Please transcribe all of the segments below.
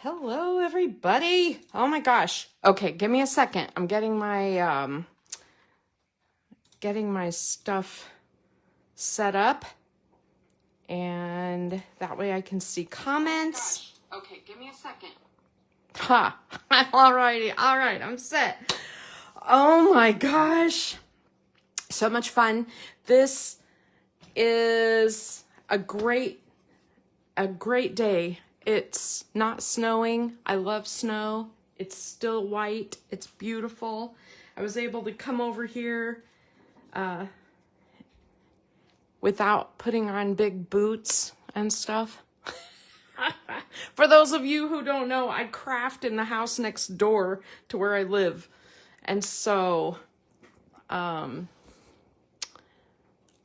Hello, everybody. Oh my gosh. Okay, give me a second. I'm getting my stuff set up, and that way I can see comments. Oh okay, give me a second. Ha! Alrighty, all right, I'm set. Oh my gosh. So much fun. This is a great day. It's not snowing. I love snow. It's still white. It's beautiful. I was able to come over here without putting on big boots and stuff. For those of you who don't know, I craft in the house next door to where I live. And so I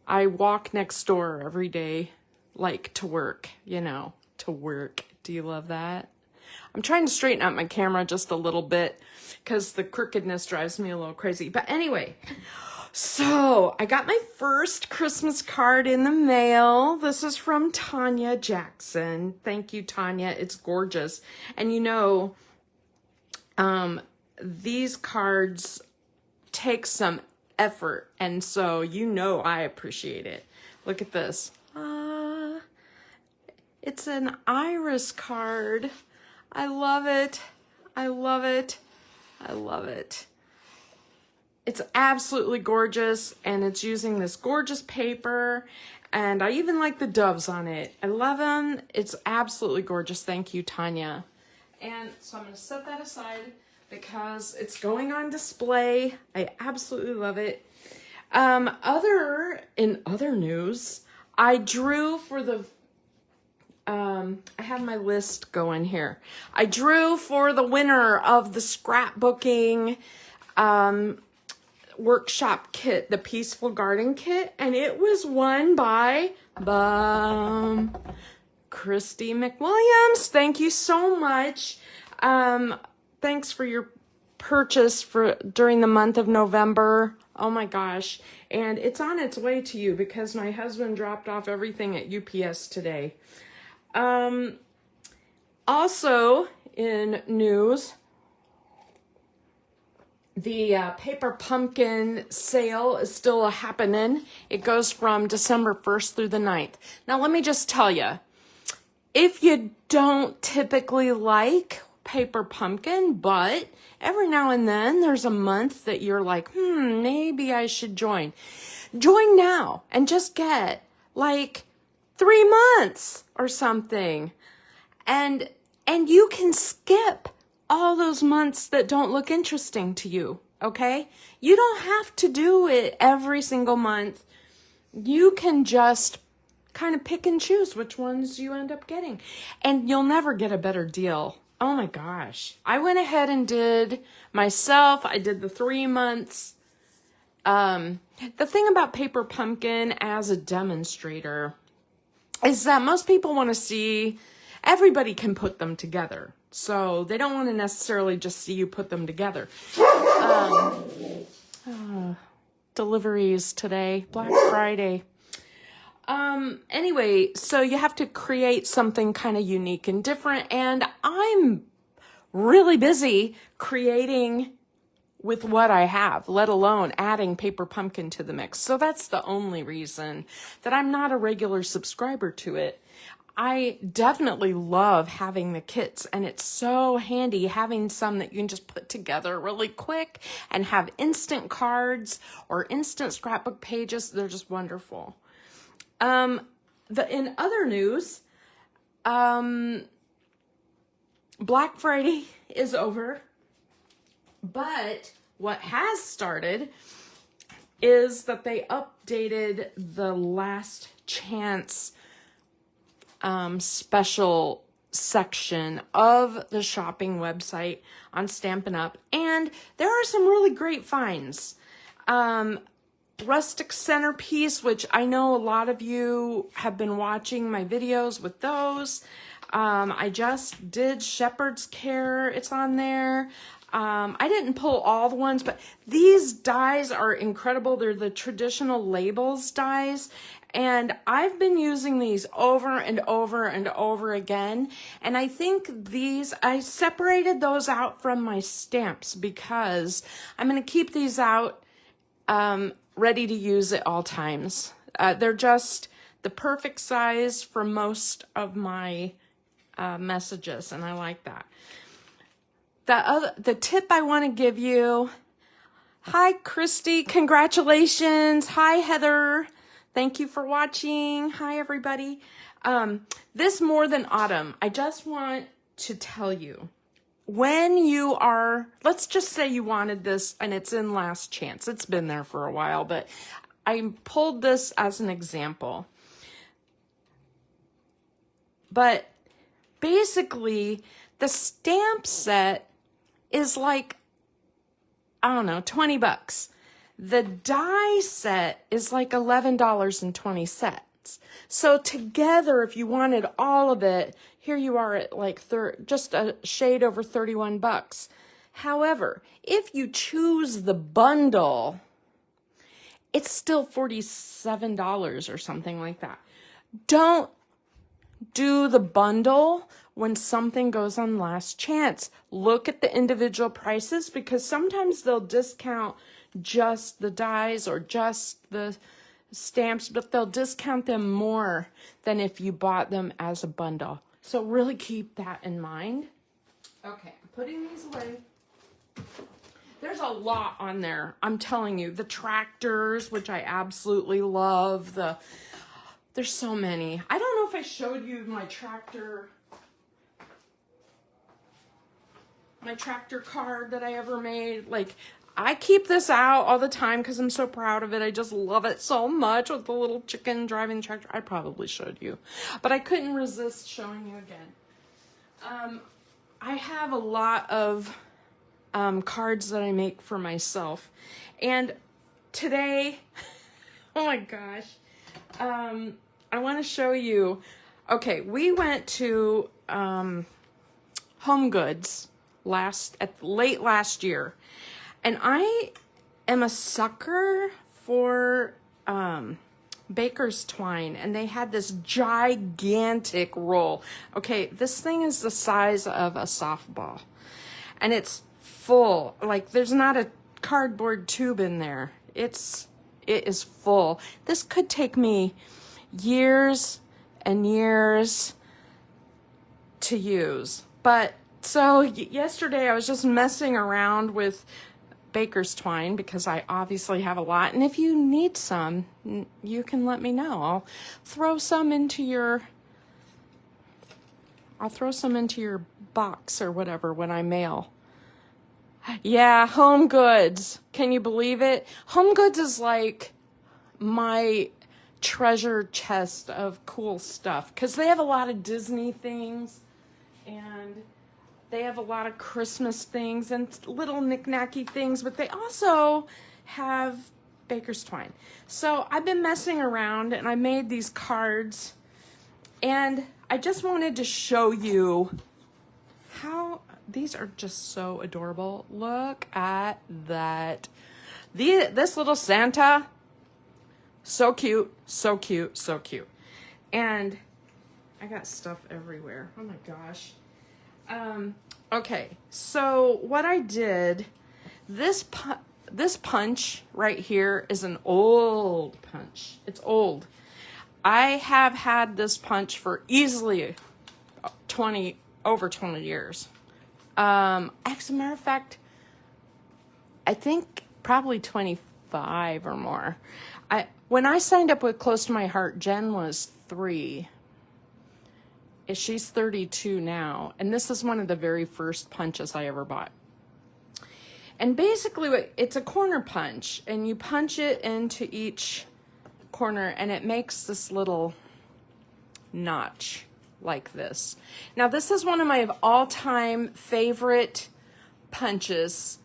walk next door every day, like to work, to work. Do you love that? I'm trying to straighten out my camera just a little bit because the crookedness drives me a little crazy. But anyway, so I got my first Christmas card in the mail. This is from Tanya Jackson. Thank you, Tanya. It's gorgeous. And these cards take some effort. And so I appreciate it. Look at this. It's an iris card. I love it. I love it. I love it. It's absolutely gorgeous, and it's using this gorgeous paper, and I even like the doves on it. I love them. It's absolutely gorgeous. Thank you, Tanya. And so I'm going to set that aside because it's going on display. I absolutely love it. In other news, I drew for the I have my list going here. I drew for the winner of the scrapbooking workshop kit, the Peaceful Garden kit, and it was won by Christy McWilliams. Thank you so much. Thanks for your purchase during the month of November. Oh my gosh. And it's on its way to you because my husband dropped off everything at UPS today. Also in news, the paper pumpkin sale is still happening. It goes from December 1st through the 9th. Now, let me just tell you, if you don't typically like paper pumpkin, but every now and then there's a month that you're like, maybe I should join. Join now and just get like 3 months or something. And you can skip all those months that don't look interesting to you, okay? You don't have to do it every single month. You can just kind of pick and choose which ones you end up getting. And you'll never get a better deal. Oh my gosh. I went ahead and did the 3 months. The thing about paper pumpkin as a demonstrator is that most people want to see everybody can put them together. So they don't want to necessarily just see you put them together. Deliveries today, Black Friday. Anyway, so you have to create something kind of unique and different. And I'm really busy creating with what I have, let alone adding paper pumpkin to the mix. So that's the only reason that I'm not a regular subscriber to it. I definitely love having the kits, and it's so handy having some that you can just put together really quick and have instant cards or instant scrapbook pages. They're just wonderful. In other news, Black Friday is over. But what has started is that they updated the last chance special section of the shopping website on Stampin' Up. And there are some really great finds. Rustic Centerpiece, which I know a lot of you have been watching my videos with those. I just did Shepherd's Care. It's on there. I didn't pull all the ones, but these dies are incredible. They're the traditional labels dies. And I've been using these over and over and over again. And I think these, I separated those out from my stamps because I'm going to keep these out ready to use at all times. They're just the perfect size for most of my messages, and I like that. The tip I want to give you, hi Christy, congratulations. Hi Heather, thank you for watching. Hi everybody. This More Than Autumn, I just want to tell you, when you are, let's just say you wanted this and it's in Last Chance. It's been there for a while, but I pulled this as an example. But basically, the stamp set is like, I don't know, 20 bucks. The die set is like $11.20. So together, if you wanted all of it, here you are at like just a shade over 31 bucks. However, if you choose the bundle, it's still $47 or something like that. Don't do the bundle when something goes on Last Chance. Look at the individual prices, because sometimes they'll discount just the dies or just the stamps, but they'll discount them more than if you bought them as a bundle. So really keep that in mind. Okay, I'm putting these away. There's a lot on there, I'm telling you. The tractors, which I absolutely love. There's so many. I don't know if I showed you my tractor card that I ever made. Like, I keep this out all the time because I'm so proud of it. I just love it so much with the little chicken driving tractor. I probably showed you, but I couldn't resist showing you again. I have a lot of cards that I make for myself. And today, oh my gosh, I want to show you. Okay, we went to Home Goods late last year, and I am a sucker for baker's twine, and they had this gigantic roll. Okay, this thing is the size of a softball, and it's full. Like, there's not a cardboard tube in there. It is full. This could take me years and years to use. But so yesterday I was just messing around with baker's twine because I obviously have a lot, and if you need some, you can let me know. I'll throw some into your box or whatever when I mail. Yeah, Home Goods. Can you believe it? Home Goods is like my treasure chest of cool stuff because they have a lot of Disney things, and they have a lot of Christmas things and little knick-knacky things, but they also have baker's twine. So I've been messing around and I made these cards, and I just wanted to show you how these are just so adorable. Look at that. This little Santa, so cute, so cute, so cute. And I got stuff everywhere. Oh my gosh. Okay, so what I did, this punch right here is an old punch. It's old. I have had this punch for easily over 20 years. As a matter of fact, I think probably 25 or more. When I signed up with Close to My Heart, Jen was 3. She's 32 now, and this is one of the very first punches I ever bought. And basically, it's a corner punch, and you punch it into each corner, and it makes this little notch like this. Now, this is one of my all-time favorite punches,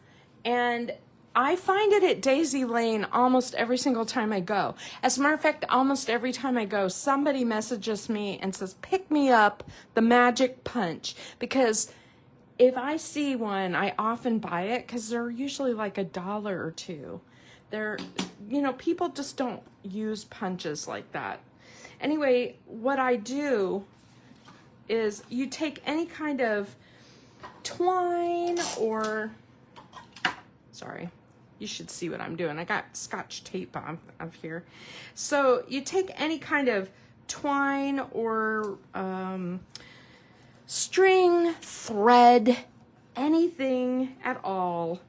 and I find it at Daisy Lane almost every single time I go. As a matter of fact, almost every time I go, somebody messages me and says, pick me up the magic punch, because if I see one, I often buy it because they're usually like $1 or $2. They're, you know, people just don't use punches like that. Anyway, what I do is you take any kind of twine or, sorry, you should see what I'm doing. I got Scotch tape on here. So you take any kind of twine or string, thread, anything at all,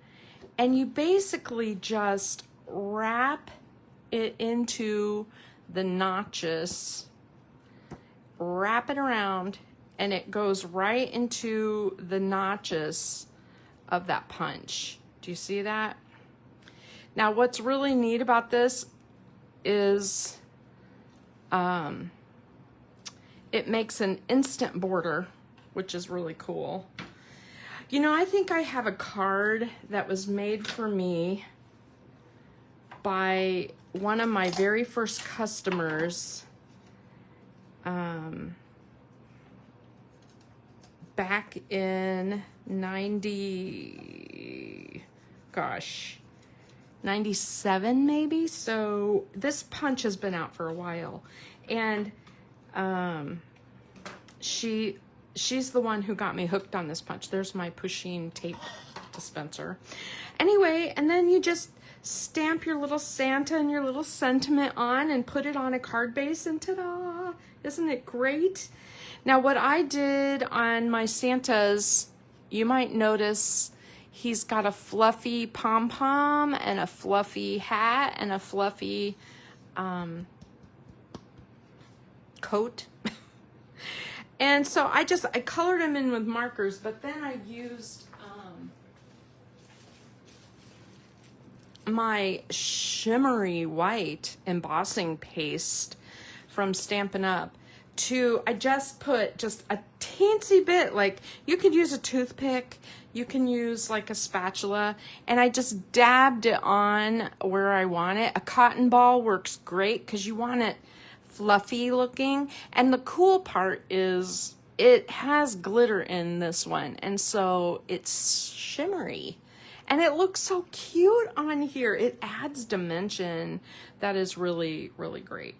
and you basically just wrap it into the notches, wrap it around, and it goes right into the notches of that punch. Do you see that? Now, what's really neat about this is it makes an instant border, which is really cool. You know, I think I have a card that was made for me by one of my very first customers back in 97 maybe. So this punch has been out for a while, and she's the one who got me hooked on this punch. There's my pushing tape dispenser. Anyway, and then you just stamp your little Santa and your little sentiment on and put it on a card base, and ta-da! Isn't it great? Now, what I did on my Santas, you might notice he's got a fluffy pom-pom and a fluffy hat and a fluffy coat. And so I colored him in with markers, but then I used my shimmery white embossing paste from Stampin' Up I just put just a teensy bit, like you could use a toothpick, you can use like a spatula, and I just dabbed it on where I want it. A cotton ball works great because you want it fluffy looking. And the cool part is it has glitter in this one, and so it's shimmery. And it looks so cute on here. It adds dimension. That is really, really great.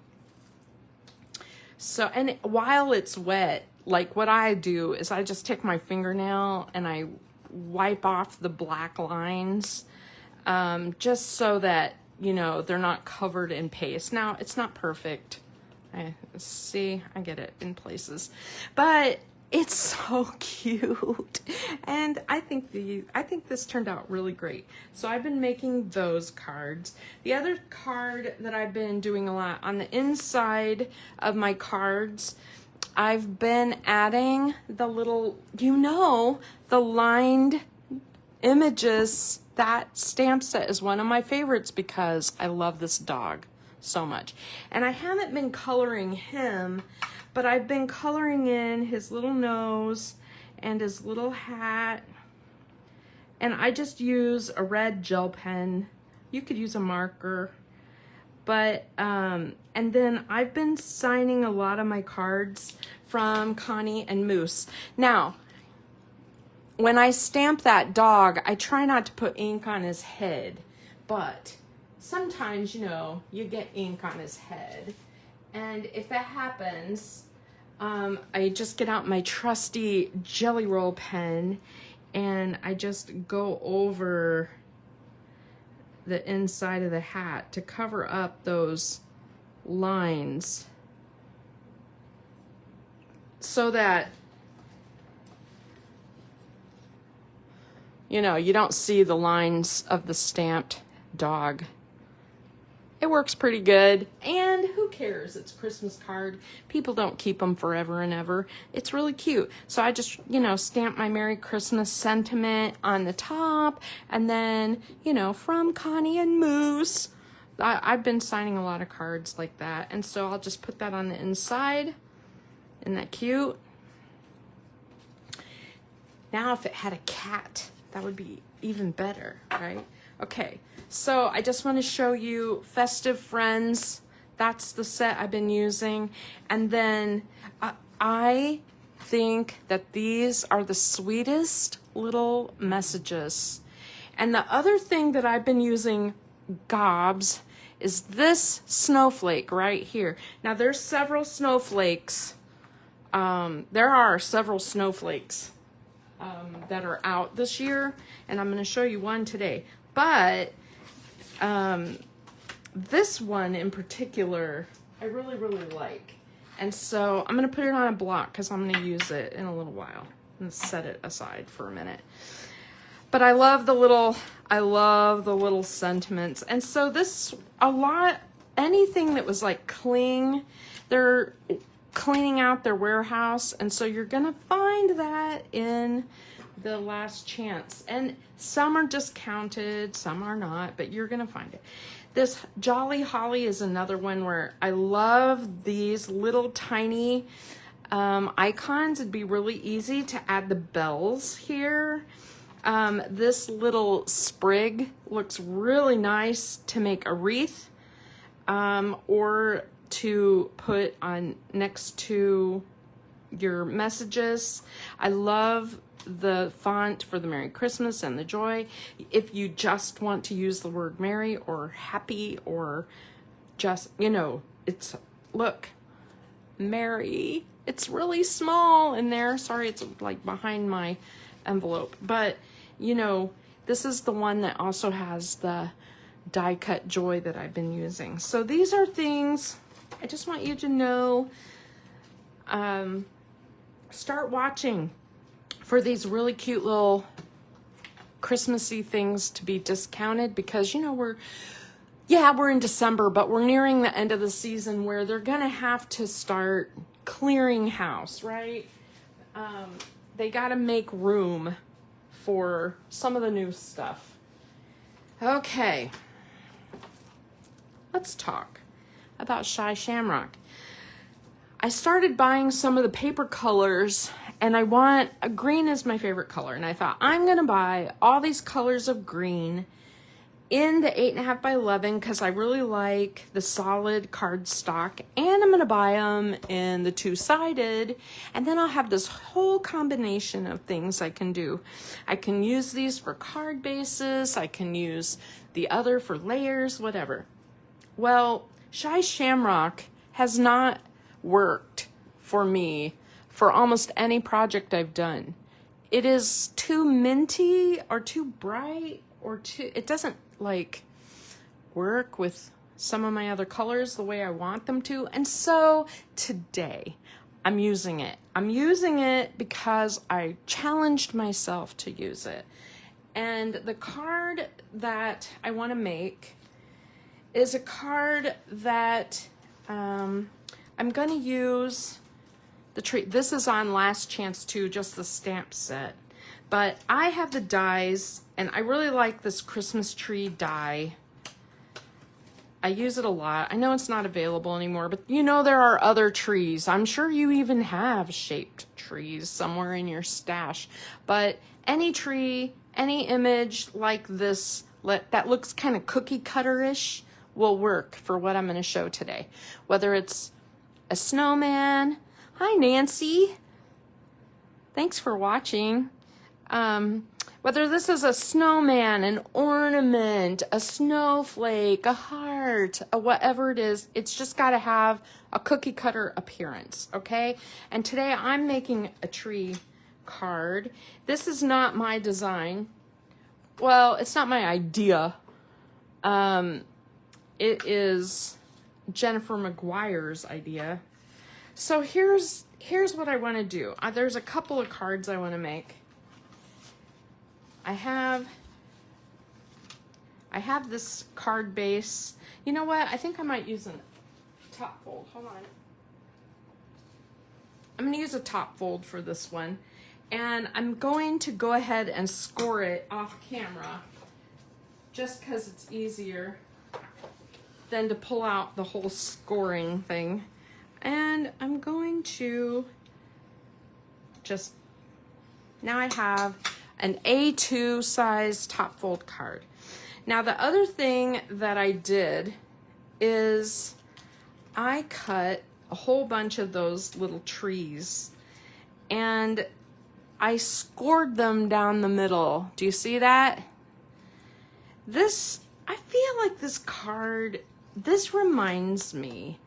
So, and while it's wet, like what I do is I just take my fingernail and I wipe off the black lines, just so that, you know, they're not covered in paste. Now, it's not perfect. I get it in places, but it's so cute. And I think this turned out really great. So I've been making those cards. The other card that I've been doing a lot on the inside of my cards, I've been adding the little, you know, the lined images. That stamp set is one of my favorites because I love this dog so much. And I haven't been coloring him, but I've been coloring in his little nose and his little hat. And I just use a red gel pen. You could use a marker. But, and then I've been signing a lot of my cards from Connie and Moose. Now, when I stamp that dog, I try not to put ink on his head, but sometimes, you know, you get ink on his head. And if that happens, I just get out my trusty Jelly Roll pen and I just go over the inside of the hat to cover up those lines so that, you know, you don't see the lines of the stamped dog. It works pretty good, and who cares? It's a Christmas card. People don't keep them forever and ever. It's really cute. So I just, you know, stamp my Merry Christmas sentiment on the top, and then, you know, from Connie and Moose. I've been signing a lot of cards like that, and so I'll just put that on the inside. Isn't that cute? Now if it had a cat, that would be even better, right? Okay, so I just want to show you Festive Friends. That's the set I've been using. And then I think that these are the sweetest little messages. And the other thing that I've been using gobs is this snowflake right here. Now there's several snowflakes. There are several snowflakes that are out this year, and I'm going to show you one today. But this one in particular, I really, really like. And so I'm going to put it on a block because I'm going to use it in a little while and set it aside for a minute. But I love the little sentiments. And so this, anything that was like cling, they're cleaning out their warehouse. And so you're going to find that in the last chance. And some are discounted, some are not, but you're going to find it. This Jolly Holly is another one where I love these little tiny icons. It'd be really easy to add the bells here. This little sprig looks really nice to make a wreath or to put on next to your messages. I love the font for the Merry Christmas and the Joy. If you just want to use the word Merry or Happy or just, you know, it's, look, Merry. It's really small in there. Sorry, it's like behind my envelope. But, you know, this is the one that also has the die cut Joy that I've been using. So these are things I just want you to know. Start watching for these really cute little Christmassy things to be discounted, because, you know, we're in December, but we're nearing the end of the season where they're gonna have to start clearing house, right? They gotta make room for some of the new stuff. Okay, let's talk about Shy Shamrock. I started buying some of the paper colors, and green is my favorite color, and I thought I'm gonna buy all these colors of green in the 8.5 by 11 because I really like the solid cardstock, and I'm gonna buy them in the two-sided, and then I'll have this whole combination of things I can do. I can use these for card bases, I can use the other for layers, whatever. Well, Shy Shamrock has not worked for me for almost any project I've done. It is too minty or too bright or it doesn't like work with some of my other colors the way I want them to. And so today I'm using it. I'm using it because I challenged myself to use it. And the card that I want to make is a card that I'm going to use the tree. This is on Last Chance too, just the stamp set. But I have the dies, and I really like this Christmas tree die. I use it a lot. I know it's not available anymore, but you know there are other trees. I'm sure you even have shaped trees somewhere in your stash. But any tree, any image like this that looks kind of cookie cutter-ish will work for what I'm going to show today. Whether it's a snowman. Hi, Nancy. Thanks for watching. Whether this is a snowman, an ornament, a snowflake, a heart, whatever it is, it's just got to have a cookie cutter appearance, okay? And today I'm making a tree card. This is not my design. Well, it's not my idea. It is Jennifer McGuire's idea. So here's what I want to do. There's a couple of cards I want to make. I have this card base. You know what? I think I might use a top fold. Hold on. I'm going to use a top fold for this one. And I'm going to go ahead and score it off camera just because it's easier than to pull out the whole scoring thing. And I'm going to now I have an A2 size top fold card. Now the other thing that I did is I cut a whole bunch of those little trees, and I scored them down the middle. Do you see that? This, I feel like this card, this reminds me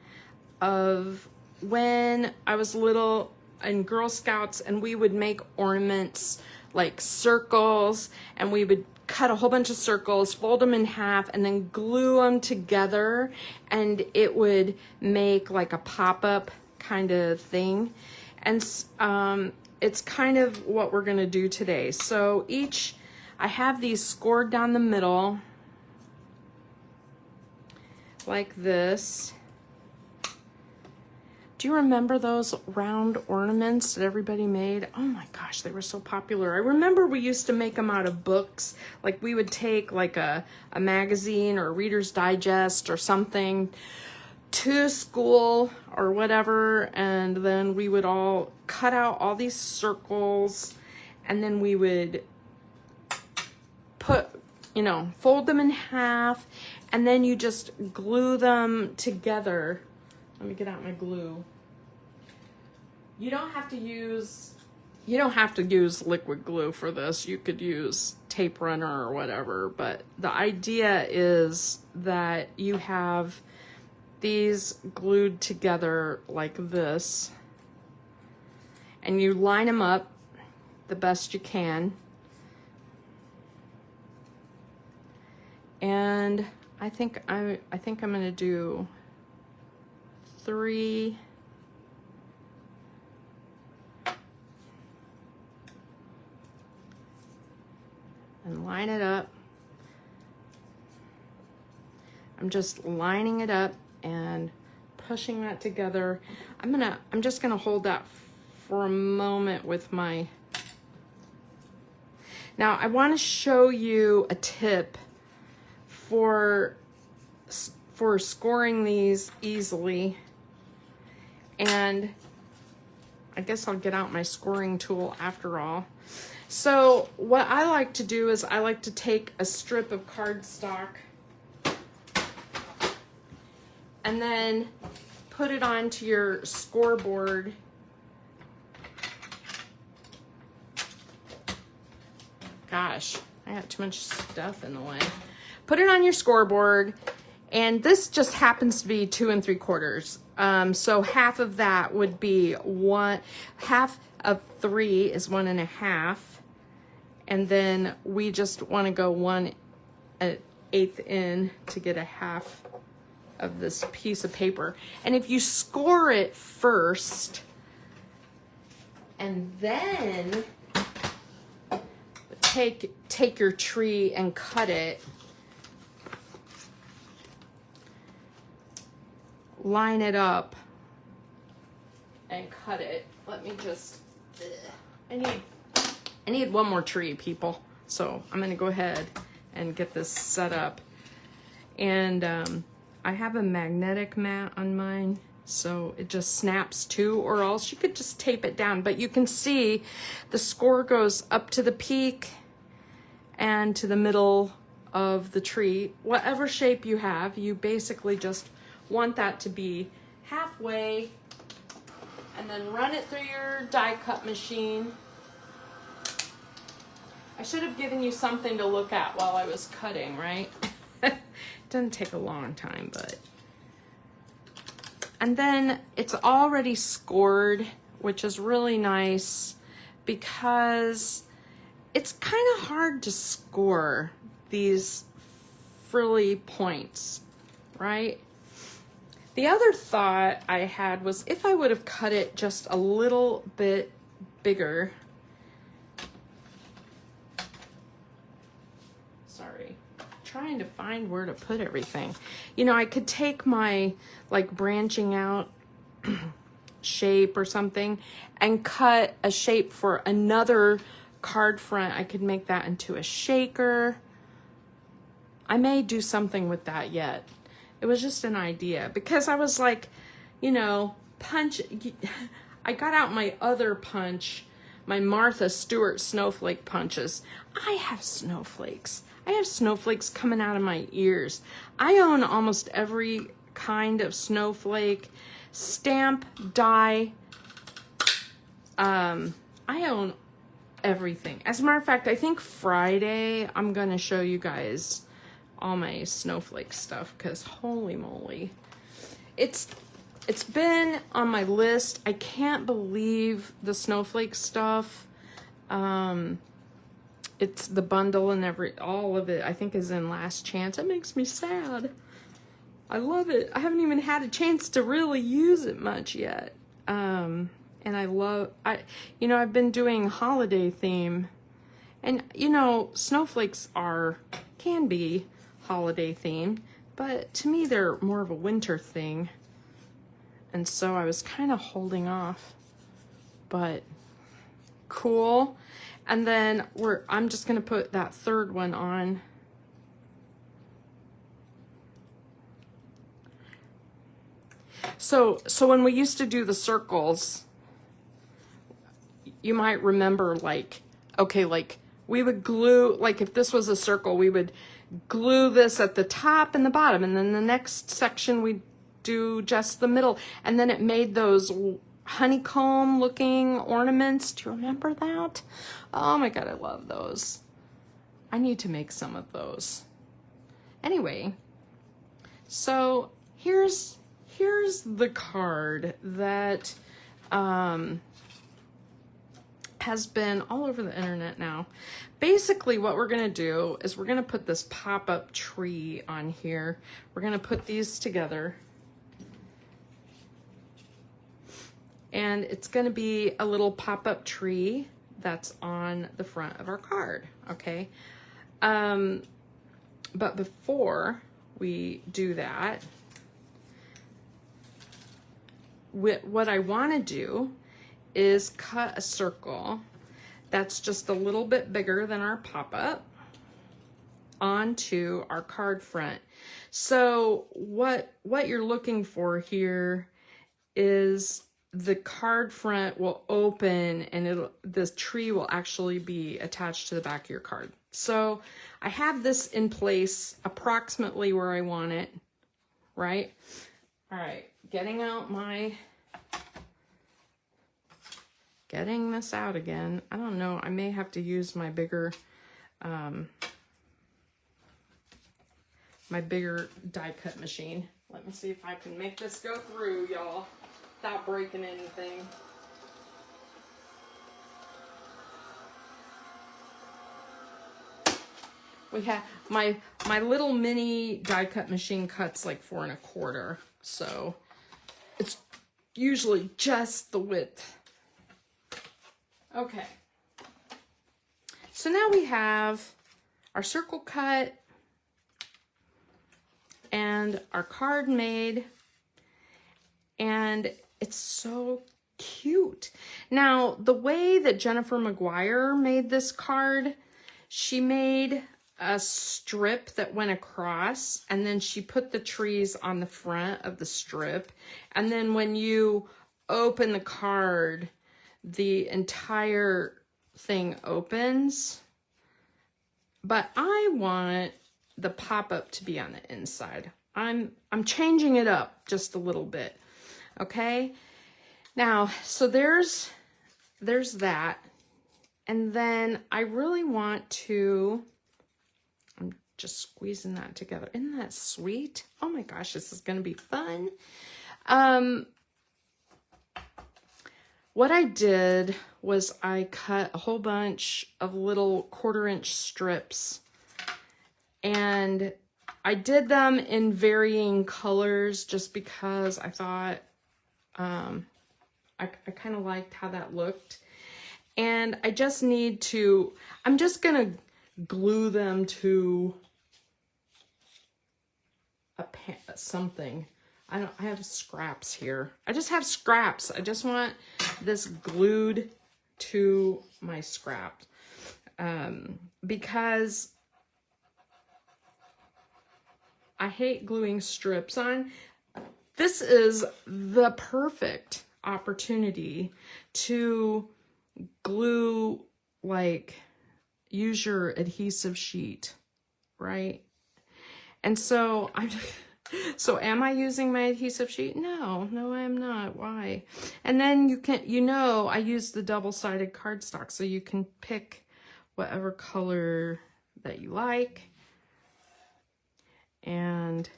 of when I was little in Girl Scouts and we would make ornaments like circles, and we would cut a whole bunch of circles, fold them in half, and then glue them together, and it would make like a pop-up kind of thing. And it's kind of what we're gonna do today. So I have these scored down the middle like this. Do you remember those round ornaments that everybody made? Oh my gosh, they were so popular. I remember we used to make them out of books. Like we would take like a magazine or a Reader's Digest or something to school or whatever, and then we would all cut out all these circles, and then we would put, fold them in half, and then you just glue them together. Let me get out my glue. You don't have to use liquid glue for this. You could use tape runner or whatever, but the idea is that you have these glued together like this, and you line them up the best you can. And I think I'm going to do 3 and line it up. I'm just lining it up and pushing that together. I'm just gonna hold that for a moment with my, now I want to show you a tip for scoring these easily. And I guess I'll get out my scoring tool after all. So what I like to do is I like to take a strip of cardstock and then put it onto your scoreboard. Gosh, I got too much stuff in the way. Put it on your scoreboard, and this just happens to be 2 3/4. So half of that would be half of 3 is 1 1/2. And then we just want to go 1/8 in to get a half of this piece of paper. And if you score it first and then take your tree and cut it, line it up and cut it. Let me just, I need one more tree, people. So I'm gonna go ahead and get this set up. And I have a magnetic mat on mine, so it just snaps too, or else you could just tape it down. But you can see the score goes up to the peak and to the middle of the tree. Whatever shape you have, you basically just want that to be halfway, and then run it through your die cut machine. I should have given you something to look at while I was cutting, right? It doesn't take a long time, but. And then it's already scored, which is really nice because it's kind of hard to score these frilly points, right? The other thought I had was if I would have cut it just a little bit bigger. Sorry, trying to find where to put everything. You know, I could take my like branching out shape or something and cut a shape for another card front. I could make that into a shaker. I may do something with that yet. It was just an idea because I was like, you know, I got out my other punch, my Martha Stewart snowflake punches. I have snowflakes. I have snowflakes coming out of my ears. I own almost every kind of snowflake, stamp, die, I own everything. As a matter of fact, I think Friday I'm going to show you guys all my snowflake stuff, because holy moly. It's been on my list. I can't believe the snowflake stuff. It's the bundle and all of it, I think, is in Last Chance. It makes me sad. I love it. I haven't even had a chance to really use it much yet. And I've been doing holiday theme, and snowflakes can be holiday themed, but to me they're more of a winter thing. And so I was kind of holding off, but cool. And then I'm just going to put that third one on. So when we used to do the circles, you might remember, like we would glue, like if this was a circle, we would glue this at the top and the bottom, and then the next section we'd do just the middle, and then it made those honeycomb looking ornaments. Do you remember that? Oh my god, I love those. I need to make some of those. Anyway, so here's the card that has been all over the internet now. Basically what we're gonna do is we're gonna put this pop-up tree on here. We're gonna put these together, and it's gonna be a little pop-up tree that's on the front of our card, okay? But before we do that, what I wanna do is cut a circle that's just a little bit bigger than our pop-up onto our card front. So what you're looking for here is the card front will open, and this tree will actually be attached to the back of your card. So I have this in place approximately where I want it, right? All right, getting this out again. I don't know, I may have to use my bigger die cut machine. Let me see if I can make this go through, y'all, without breaking anything. We have my little mini die cut machine cuts like 4 1/4, so it's usually just the width. Okay, so now we have our circle cut and our card made, and it's so cute. Now, the way that Jennifer McGuire made this card, she made a strip that went across, and then she put the trees on the front of the strip, and then when you open the card, the entire thing opens. But I want the pop-up to be on the inside. I'm changing it up just a little bit. Okay? Now, so there's that. And then I really want to, I'm just squeezing that together. Isn't that sweet? Oh my gosh, this is going to be fun. What I did was I cut a whole bunch of little 1/4-inch strips, and I did them in varying colors just because I thought I kind of liked how that looked. And I just need to, I'm just gonna glue them to something. I have scraps here. I just have scraps. I just want this glued to my scrap. Because I hate gluing strips on. This is the perfect opportunity to glue, like, use your adhesive sheet, right? And so So am I using my adhesive sheet? No, I am not. Why? And then you can, I use the double-sided cardstock, so you can pick whatever color that you like. And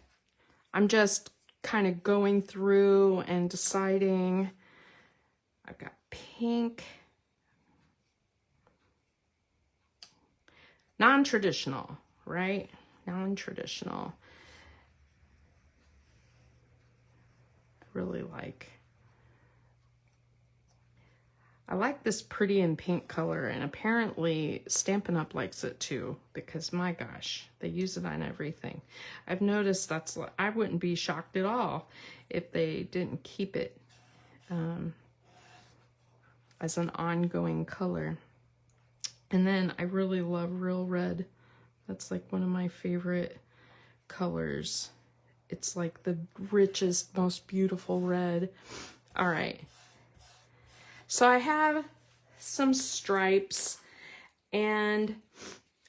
I'm just kind of going through and deciding. I've got pink, non-traditional, right? Non-traditional. Really I like this pretty and pink color, and apparently Stampin' Up likes it too, because my gosh, they use it on everything. I've noticed I wouldn't be shocked at all if they didn't keep it as an ongoing color. And then I really love Real Red. That's like one of my favorite colors. It's like the richest, most beautiful red. All right. So I have some stripes, and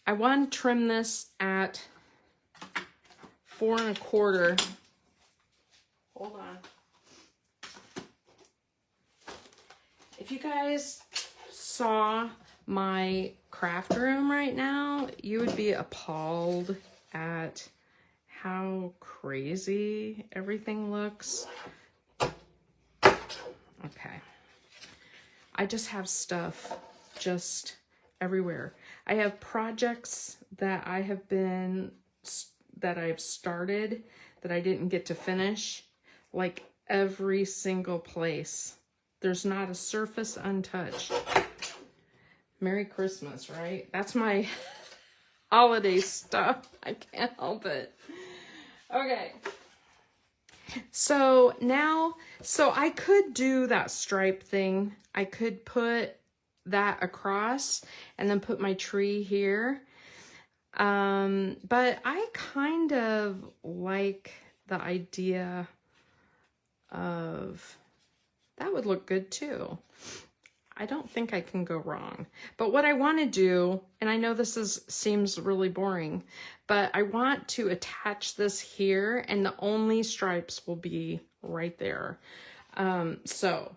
I want to trim this at 4 1/4. Hold on. If you guys saw my craft room right now, you would be appalled at how crazy everything looks. Okay. I just have stuff just everywhere. I have projects that I've started that I didn't get to finish, like every single place. There's not a surface untouched. Merry Christmas, right? That's my holiday stuff. I can't help it. Okay. So now, I could do that stripe thing. I could put that across and then put my tree here. But I kind of like the idea of, that would look good too. I don't think I can go wrong. But what I want to do, and I know this seems really boring, but I want to attach this here, and the only stripes will be right there. So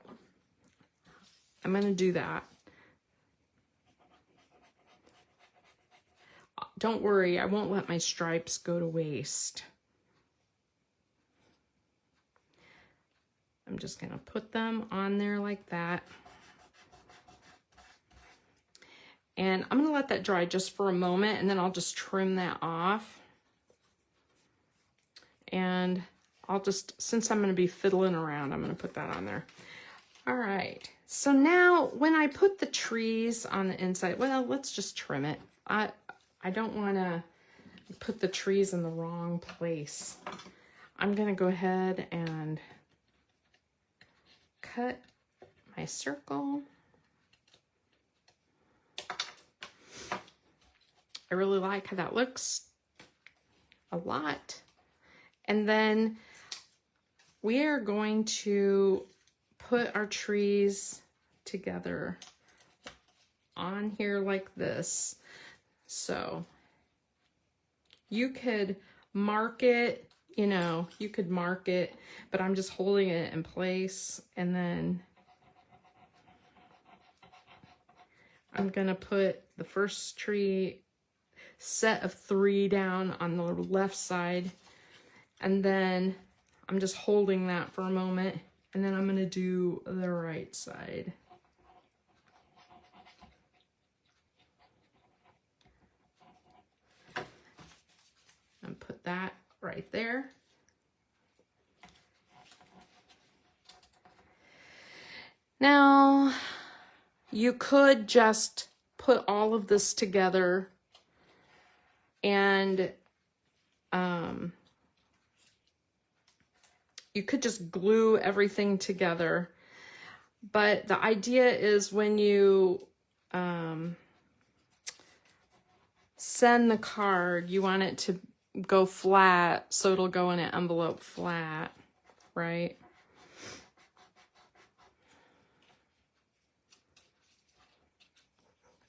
I'm going to do that. Don't worry, I won't let my stripes go to waste. I'm just going to put them on there like that. And I'm going to let that dry just for a moment, and then I'll just trim that off. And I'll just, since I'm going to be fiddling around, I'm going to put that on there. All right. So now when I put the trees on the inside, well, let's just trim it. I don't want to put the trees in the wrong place. I'm going to go ahead and cut my circle. I really like how that looks a lot. And then we are going to put our trees together on here like this. So you could mark it, you could mark it, but I'm just holding it in place, and then I'm gonna put the first tree set of 3 down on the left side, and then I'm just holding that for a moment, and then I'm going to do the right side. And put that right there. Now, you could just put all of this together and you could just glue everything together. But the idea is when you send the card, you want it to go flat, so it'll go in an envelope flat, right?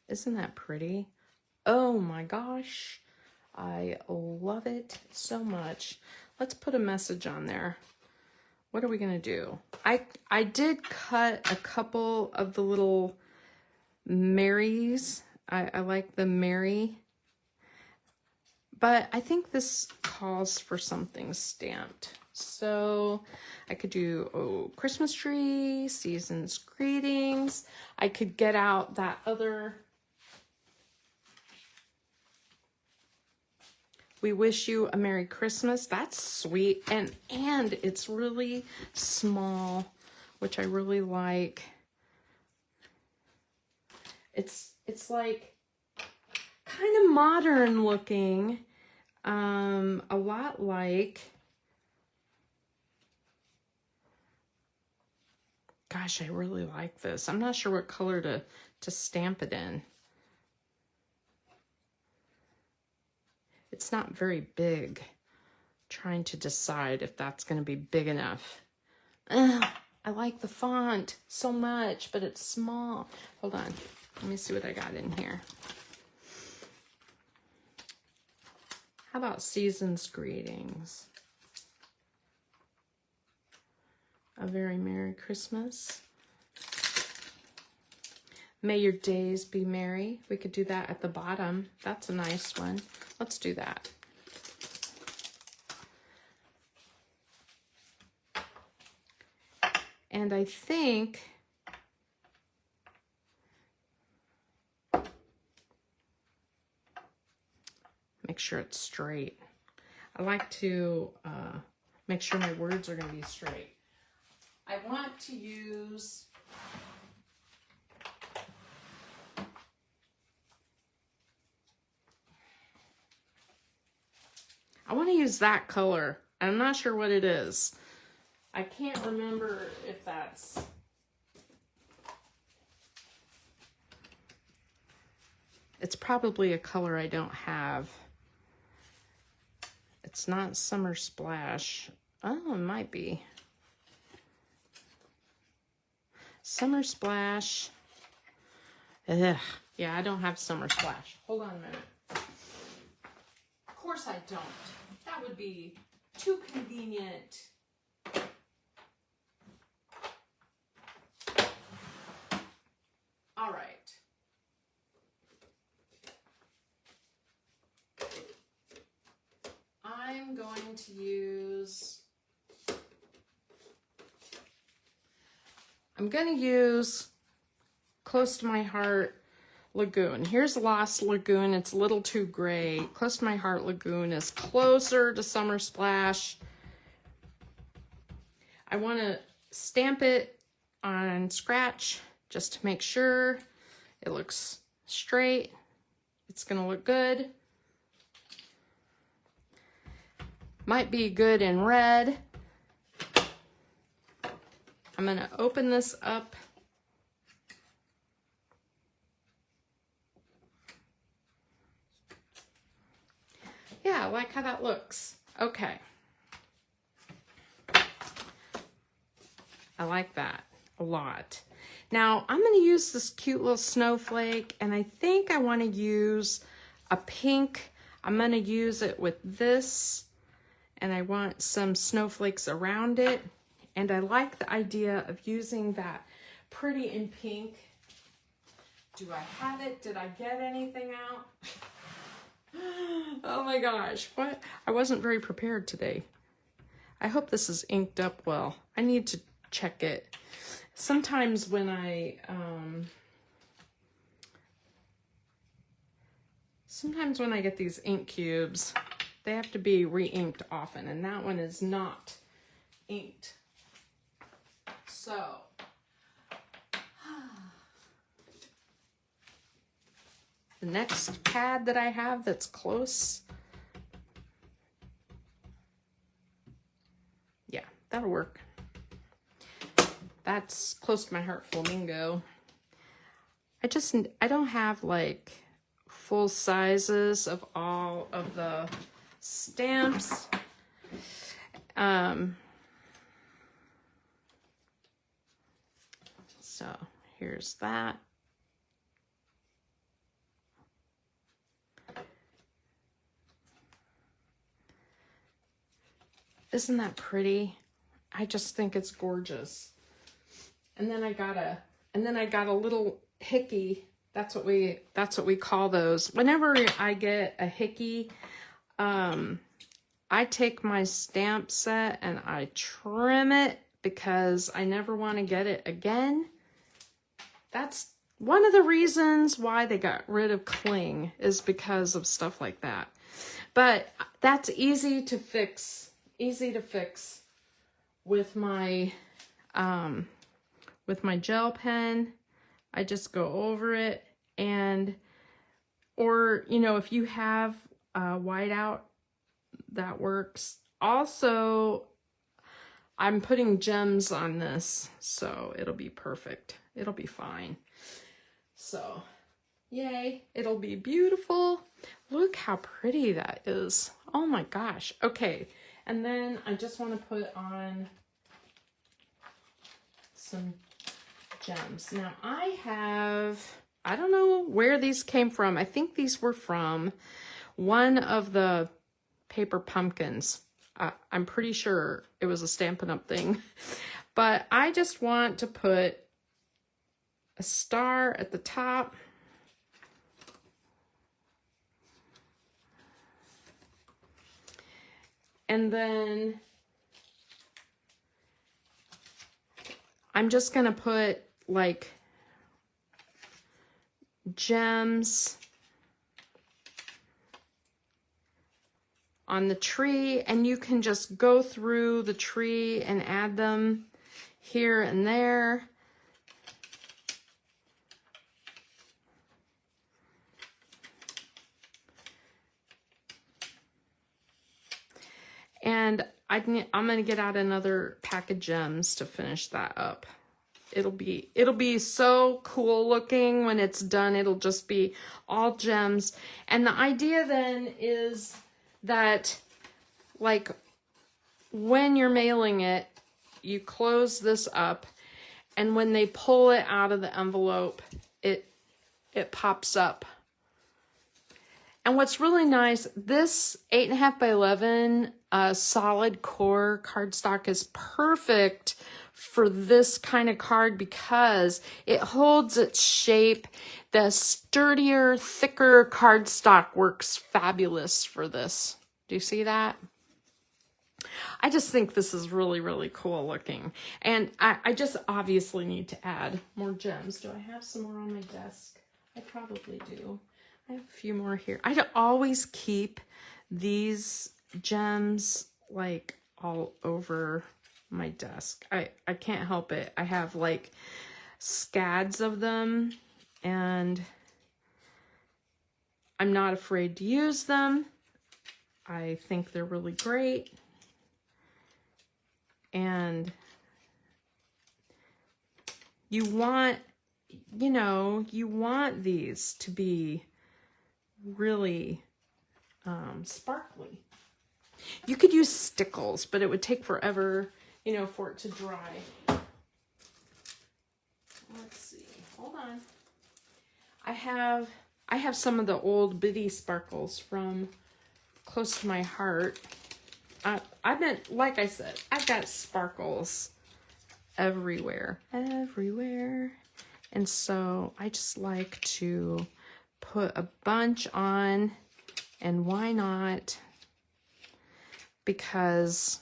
Isn't that pretty? Oh my gosh. I love it so much. let's put a message on there. What are we gonna do? I did cut a couple of the little Marys. I like the Mary, but I think this calls for something stamped. So I could do Christmas tree, season's greetings. I could get out that other we wish you a Merry Christmas. That's sweet. And it's really small, which I really like. It's like kind of modern looking. A lot like, gosh, I really like this. I'm not sure what color to stamp it in. It's not very big. Trying to decide if that's going to be big enough. Ugh, I like the font so much, but it's small. Hold on. Let me see what I got in here. How about season's greetings? A very Merry Christmas. May your days be merry. We could do that at the bottom. That's a nice one. Let's do that. And I think make sure it's straight. I like to make sure my words are going to be straight. I want to use that color. I'm not sure what it is. I can't remember if that's... It's probably a color I don't have. It's not Summer Splash. Oh, it might be. Summer Splash. Ugh. Yeah, I don't have Summer Splash. Hold on a minute. Of course I don't. That would be too convenient. All right. I'm going to use... I'm going to use Close to My Heart Lagoon. Here's Lost Lagoon. It's a little too gray. Close to My Heart Lagoon is closer to Summer Splash. I want to stamp it on scratch just to make sure it looks straight. It's going to look good. Might be good in red. I'm going to open this up. Yeah, I like how that looks. Okay. I like that a lot. Now, I'm going to use this cute little snowflake, and I think I want to use a pink. I'm going to use it with this, and I want some snowflakes around it. And I like the idea of using that pretty in pink. Do I have it? Did I get anything out? Oh my gosh, what? I wasn't very prepared today. I hope this is inked up well. I need to check it. Sometimes when I get these ink cubes, they have to be re-inked often, and that one is not inked. So, the next pad that I have that's close, yeah, that'll work. That's Close to My Heart Flamingo. I don't have like full sizes of all of the stamps. So here's that. Isn't that pretty? I just think it's gorgeous. And then I got a little hickey. That's what we call those. Whenever I get a hickey, I take my stamp set and I trim it because I never want to get it again. That's one of the reasons why they got rid of cling, is because of stuff like that. But that's easy to fix with my gel pen. I just go over it, and, or, you know, if you have whiteout, that works. Also, I'm putting gems on this, so it'll be perfect. It'll be fine. So, yay, it'll be beautiful. Look how pretty that is. Oh my gosh. Okay, and then I just want to put on some gems. Now I don't know where these came from. I think these were from one of the paper pumpkins. I'm pretty sure it was a Stampin' Up thing. But I just want to put a star at the top. And then I'm just going to put like gems on the tree, and you can just go through the tree and add them here and there. And I'm going to get out another pack of gems to finish that up. It'll be so cool looking when it's done. It'll just be all gems. And the idea then is that, like, when you're mailing it, you close this up, and when they pull it out of the envelope, it pops up. And what's really nice, this 8.5 by 11 solid core cardstock is perfect for this kind of card because it holds its shape. The sturdier, thicker cardstock works fabulous for this. Do you see that? I just think this is really, really cool looking. And I just obviously need to add more gems. Do I have some more on my desk? I probably do. I have a few more here. I don't always keep these gems like all over my desk. I can't help it. I have like scads of them, and I'm not afraid to use them. I think they're really great. And you want, you know, you want these to be really sparkly. You could use stickles, but it would take forever, you know, for it to dry. Let's see. Hold on. I have some of the old bitty sparkles from close to my heart. I've been, like I said, I've got sparkles everywhere. And so I just like to put a bunch on, and why not? Because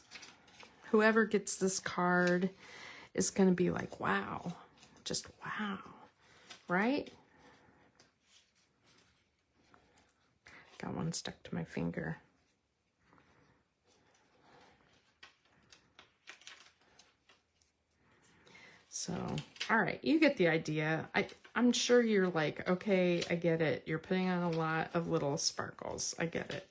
whoever gets this card is going to be like, wow, just wow, right? Got one stuck to my finger. So, all right, you get the idea. I'm sure you're like, okay, I get it. You're putting on a lot of little sparkles. I get it.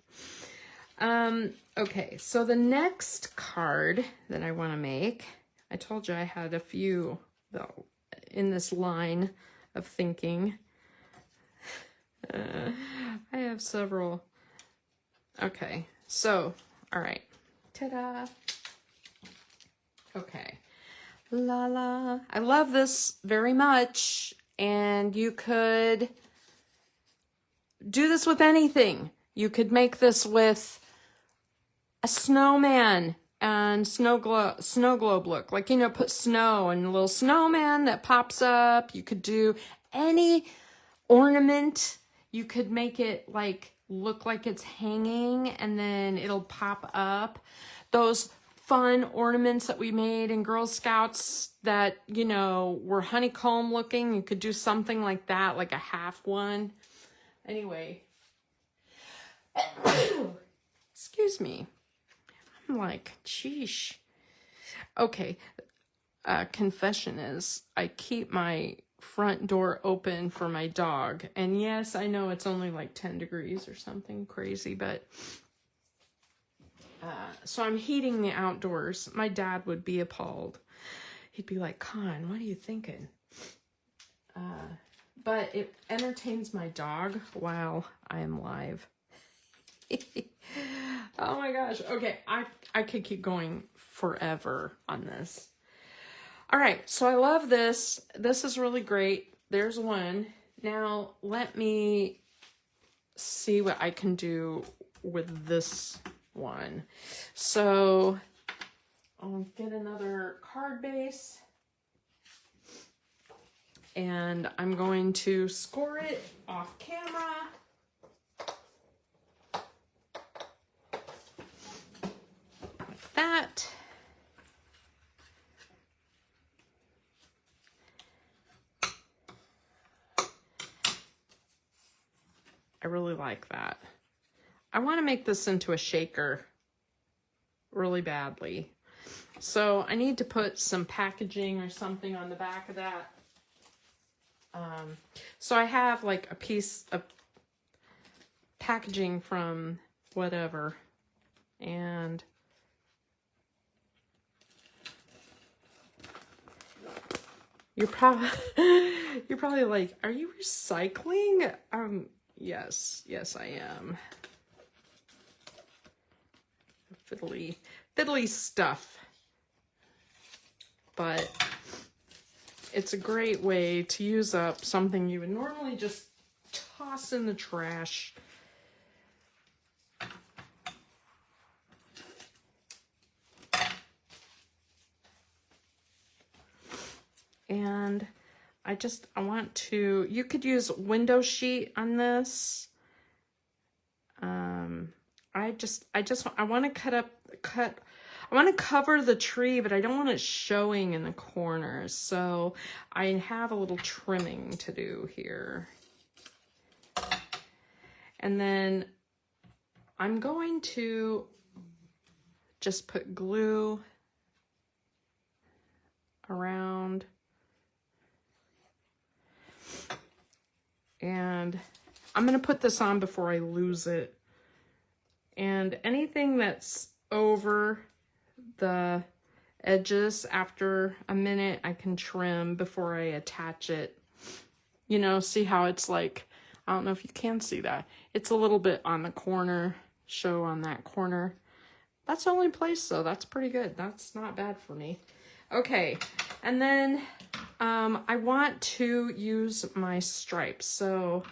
Okay, so the next card that I want to make, I told you I had a few though in this line of thinking. I have several. Okay, so, all right. Ta-da. Okay. La la. I love this very much, and you could do this with anything. You could make this with a snowman and snow globe look. Like, you know, put snow and a little snowman that pops up. You could do any ornament. You could make it like look like it's hanging and then it'll pop up. Those fun ornaments that we made in Girl Scouts that, you know, were honeycomb looking. You could do something like that, like a half one. Anyway. Excuse me. I'm like, sheesh. Okay. Confession is I keep my front door open for my dog. And yes, I know it's only like 10 degrees or something crazy, but so I'm heating the outdoors. My dad would be appalled. He'd be like, Con, what are you thinking? But it entertains my dog while I am live. Oh my gosh. Okay, I could keep going forever on this. All right, so I love this. This is really great. There's one. Now, let me see what I can do with this one. So, I'll get another card base. And I'm going to score it off camera. Like that. I really like that. I want to make this into a shaker really badly. So I need to put some packaging or something on the back of that. So I have like a piece of packaging from whatever. And you're probably like, are you recycling? Yes, I am. Fiddly stuff. But it's a great way to use up something you would normally just toss in the trash. And I want to, you could use window sheet on this. I want to I want to cover the tree, but I don't want it showing in the corners. So I have a little trimming to do here. And then I'm going to just put glue around. And I'm going to put this on before I lose it. And anything that's over the edges after a minute, I can trim before I attach it. You know, see how it's like, I don't know if you can see that. It's a little bit on the corner, show on that corner. That's the only place, so that's pretty good. That's not bad for me. Okay, and then I want to use my stripes. So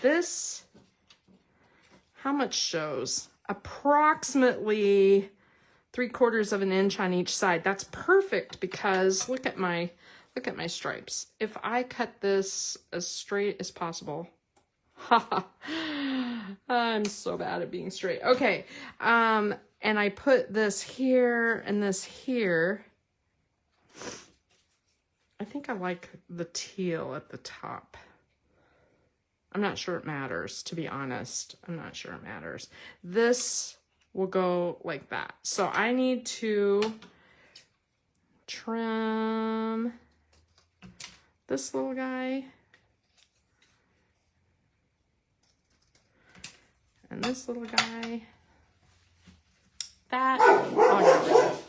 this, how much shows? Approximately 3/4 of an inch on each side. That's perfect because look at my stripes. If I cut this as straight as possible, I'm so bad at being straight. Okay, and I put this here and this here. I think I like the teal at the top. I'm not sure it matters, to be honest. I'm not sure it matters. This will go like that. So I need to trim this little guy. And this little guy. That. Oh,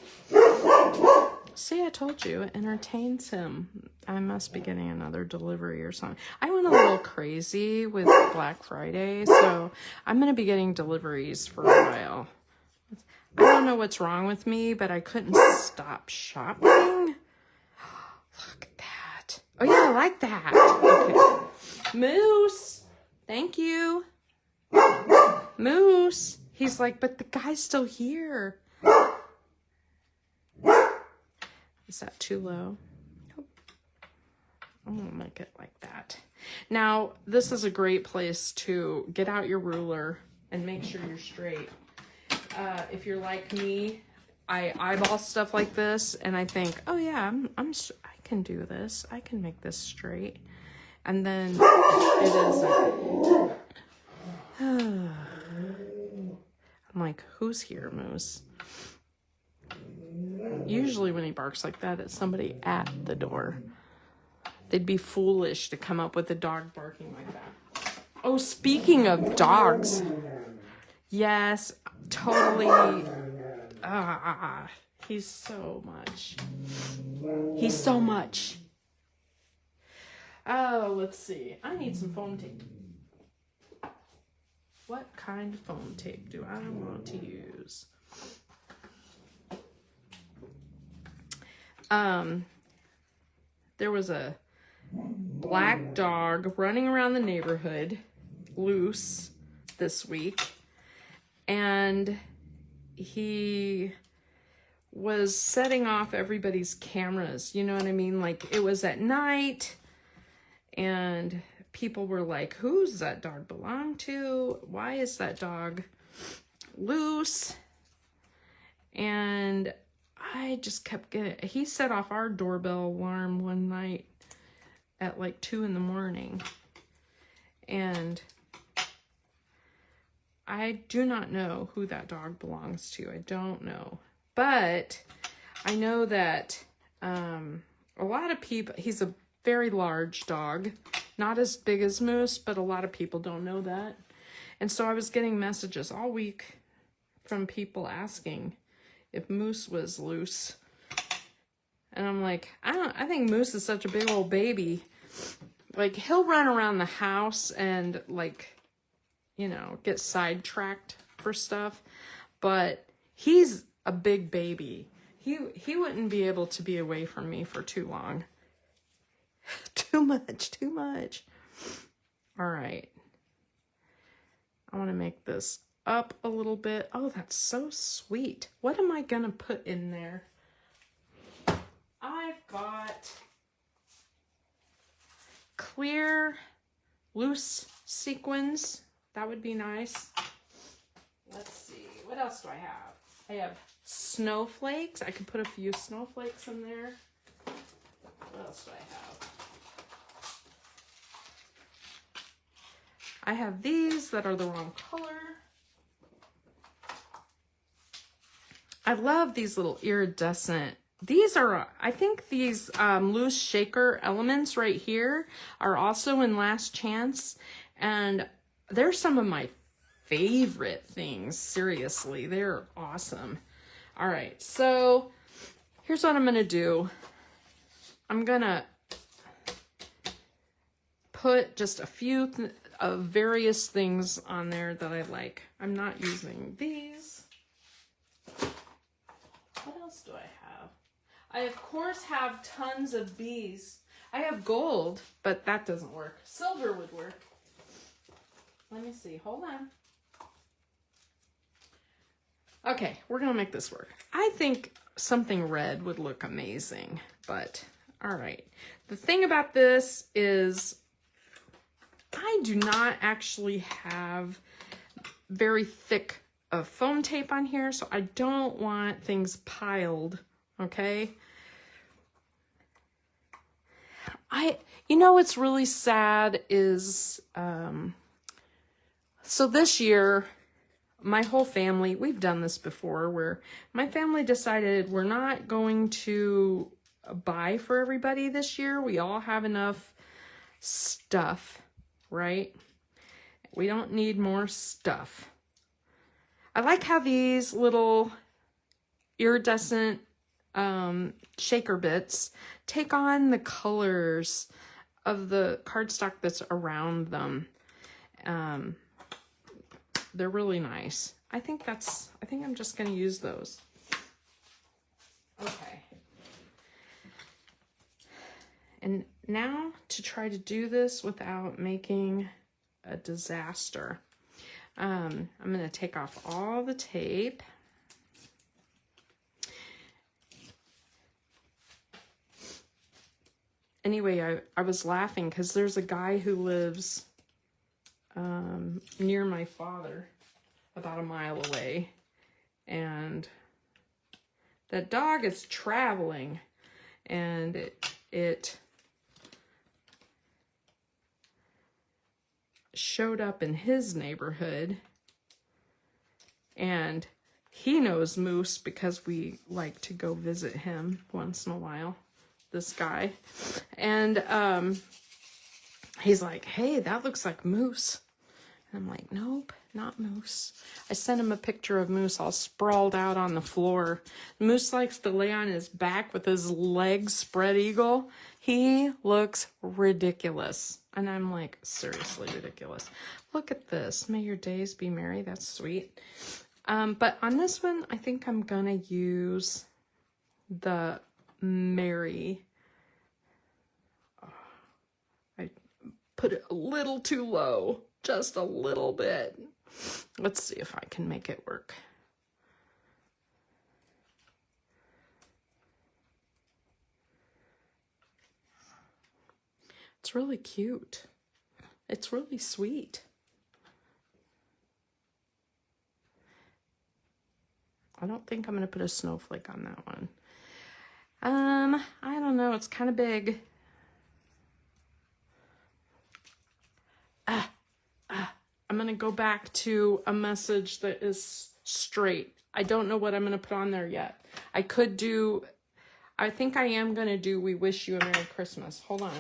see, I told you, it entertains him. I must be getting another delivery or something. I went a little crazy with Black Friday, so I'm going to be getting deliveries for a while. I don't know what's wrong with me, but I couldn't stop shopping. Look at that. Oh, yeah, I like that. Okay. Moose. Thank you. Moose. He's like, but the guy's still here. Is that too low? I'm gonna make it like that. Now, this is a great place to get out your ruler and make sure you're straight. If you're like me, I eyeball stuff like this and I think, oh yeah, I can do this. I can make this straight. And then it isn't. I'm like, who's here, Moose? Usually when he barks like that, it's somebody at the door. They'd be foolish to come up with a dog barking like that. Oh, speaking of dogs. Yes, totally. He's so much. He's so much. Oh, let's see. I need some foam tape. What kind of foam tape do I want to use? There was a black dog running around the neighborhood loose this week, and he was setting off everybody's cameras. You know what I mean? Like, it was at night, and people were like, who's that dog belong to? Why is that dog loose? And I just kept getting, he set off our doorbell alarm one night at like 2 in the morning. And I do not know who that dog belongs to. I don't know. But I know that a lot of people, he's a very large dog. Not as big as Moose, but a lot of people don't know that. And so I was getting messages all week from people asking if Moose was loose. And I'm like, I think Moose is such a big old baby. Like, he'll run around the house and, like, you know, get sidetracked for stuff. But he's a big baby. He wouldn't be able to be away from me for too long. Too much. All right. I want to make this up a little bit. Oh, that's so sweet. What am I going to put in there? I've got clear, loose sequins. That would be nice. Let's see. What else do I have? I have snowflakes. I could put a few snowflakes in there. What else do I have? I have these that are the wrong color. I love these little iridescent. These are, I think these loose shaker elements right here are also in Last Chance. And they're some of my favorite things. Seriously, they're awesome. All right, so here's what I'm going to do. I'm going to put just a few of various things on there that I like. I'm not using these. What else do I have? I, of course, have tons of bees. I have gold, but that doesn't work. Silver would work. Let me see. Hold on. Okay, we're going to make this work. I think something red would look amazing, but all right. The thing about this is I do not actually have very thick of foam tape on here, so I don't want things piled, okay? You know what's really sad is, so this year, my whole family, we've done this before, where my family decided we're not going to buy for everybody this year. We all have enough stuff, right? We don't need more stuff. I like how these little iridescent shaker bits take on the colors of the cardstock that's around them. They're really nice. I think I'm just going to use those. Okay. And now to try to do this without making a disaster. I'm going to take off all the tape. anyway, I was laughing because there's a guy who lives near my father, about a mile away, and that dog is traveling, and it showed up in his neighborhood, and he knows Moose because we like to go visit him once in a while, this guy. And he's like, hey, that looks like Moose. And I'm like, nope, not Moose. I sent him a picture of Moose all sprawled out on the floor. Moose likes to lay on his back with his legs spread eagle. He looks ridiculous. And I'm like, seriously ridiculous. Look at this. May your days be merry. That's sweet. But on this one, I think I'm gonna use the Merry. Oh, I put it a little too low, just a little bit. Let's see if I can make it work. It's really cute. It's really sweet. I don't think I'm going to put a snowflake on that one. I don't know. It's kind of big. I'm going to go back to a message that is straight. I don't know what I'm going to put on there yet. I think I am going to do We Wish You a Merry Christmas. Hold on.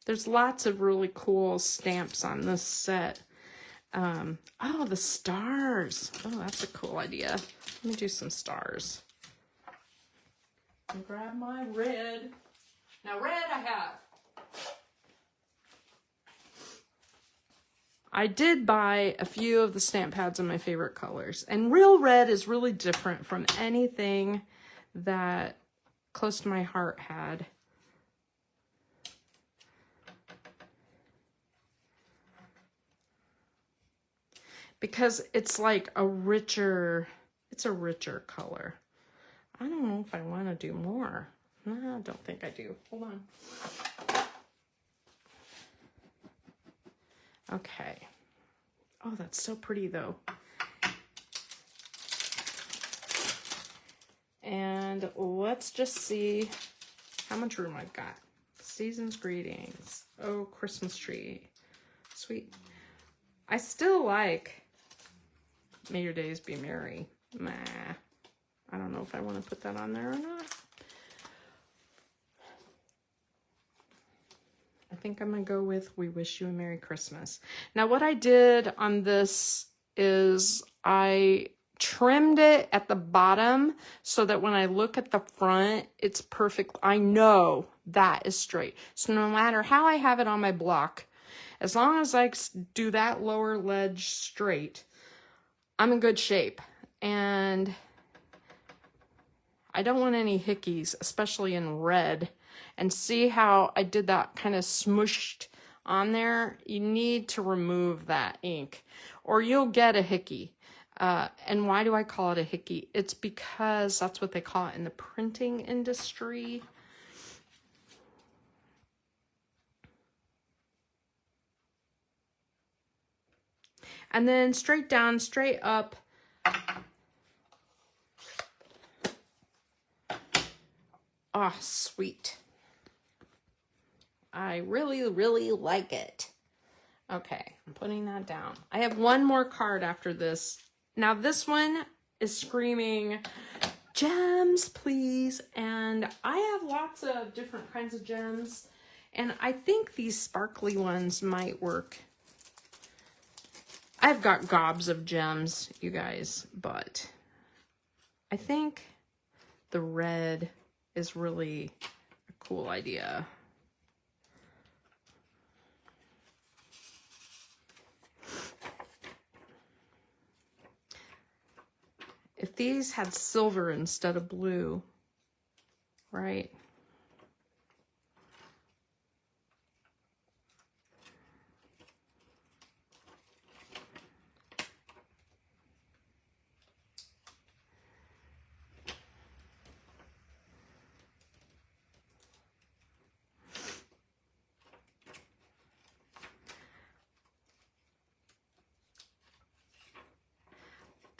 There's lots of really cool stamps on this set. Oh, the stars. Oh, that's a cool idea. Let me do some stars. And grab my red. Now, red I have. I did buy a few of the stamp pads in my favorite colors. And real red is really different from anything that Close to My Heart had. Because it's like a richer color. I don't know if I want to do more. No, I don't think I do. Hold on. Okay. Oh, that's so pretty though. And let's just see how much room I've got. Season's greetings. Oh, Christmas tree. Sweet. I still like May Your Days Be Merry. Nah. I don't know if I want to put that on there or not. I think I'm going to go with We Wish You a Merry Christmas. Now, what I did on this is I trimmed it at the bottom so that when I look at the front, it's perfect. I know that is straight. So no matter how I have it on my block, as long as I do that lower ledge straight, I'm in good shape. And I don't want any hickeys, especially in red. And see how I did that kind of smooshed on there? You need to remove that ink or you'll get a hickey. And why do I call it a hickey? It's because that's what they call it in the printing industry. And then straight down, straight up. Oh, sweet. I really, really like it. Okay, I'm putting that down. I have one more card after this. Now this one is screaming, gems, please. And I have lots of different kinds of gems. And I think these sparkly ones might work. I've got gobs of gems, you guys, but I think the red is really a cool idea. If these had silver instead of blue, right?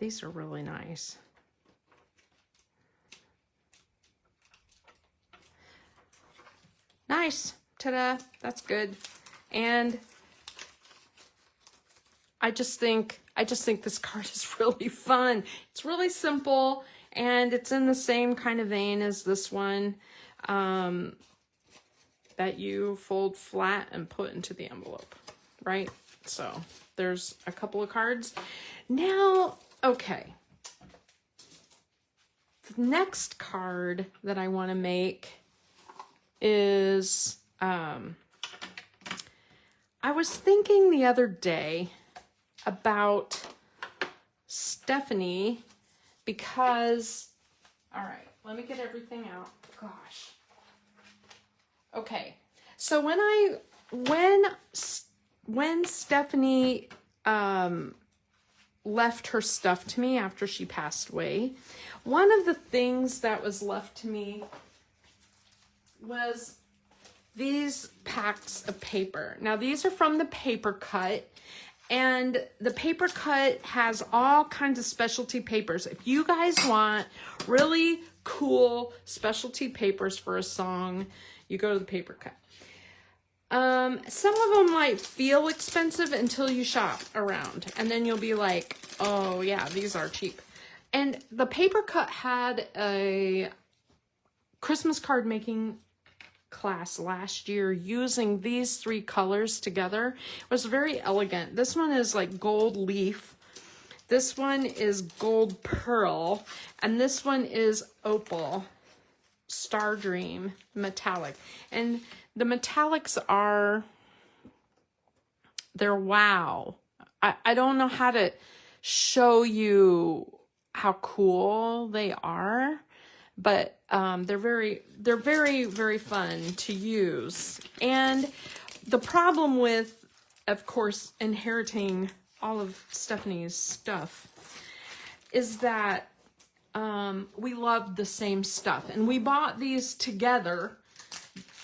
These are really nice. Nice. Ta-da. That's good. And I just think this card is really fun. It's really simple, and it's in the same kind of vein as this one, that you fold flat and put into the envelope, right? So there's a couple of cards. Now, okay. The next card that I want to make is, I was thinking the other day about Stephanie, because, all right, let me get everything out. Gosh. Okay. So when Stephanie left her stuff to me after she passed away, one of the things that was left to me was these packs of paper. Now, these are from the paper cut, and the paper cut has all kinds of specialty papers. If you guys want really cool specialty papers for a song, you go to the paper cut. Some of them might feel expensive until you shop around, and then you'll be like, oh yeah, these are cheap. And the paper cut had a Christmas card making class last year using these three colors together. It was very elegant. This one is like gold leaf. This one is gold pearl. And this one is opal, star dream, metallic. And the metallics are, they're wow. I don't know how to show you how cool they are, but they're very, very fun to use. And the problem with, of course, inheriting all of Stephanie's stuff is that we love the same stuff. And we bought these together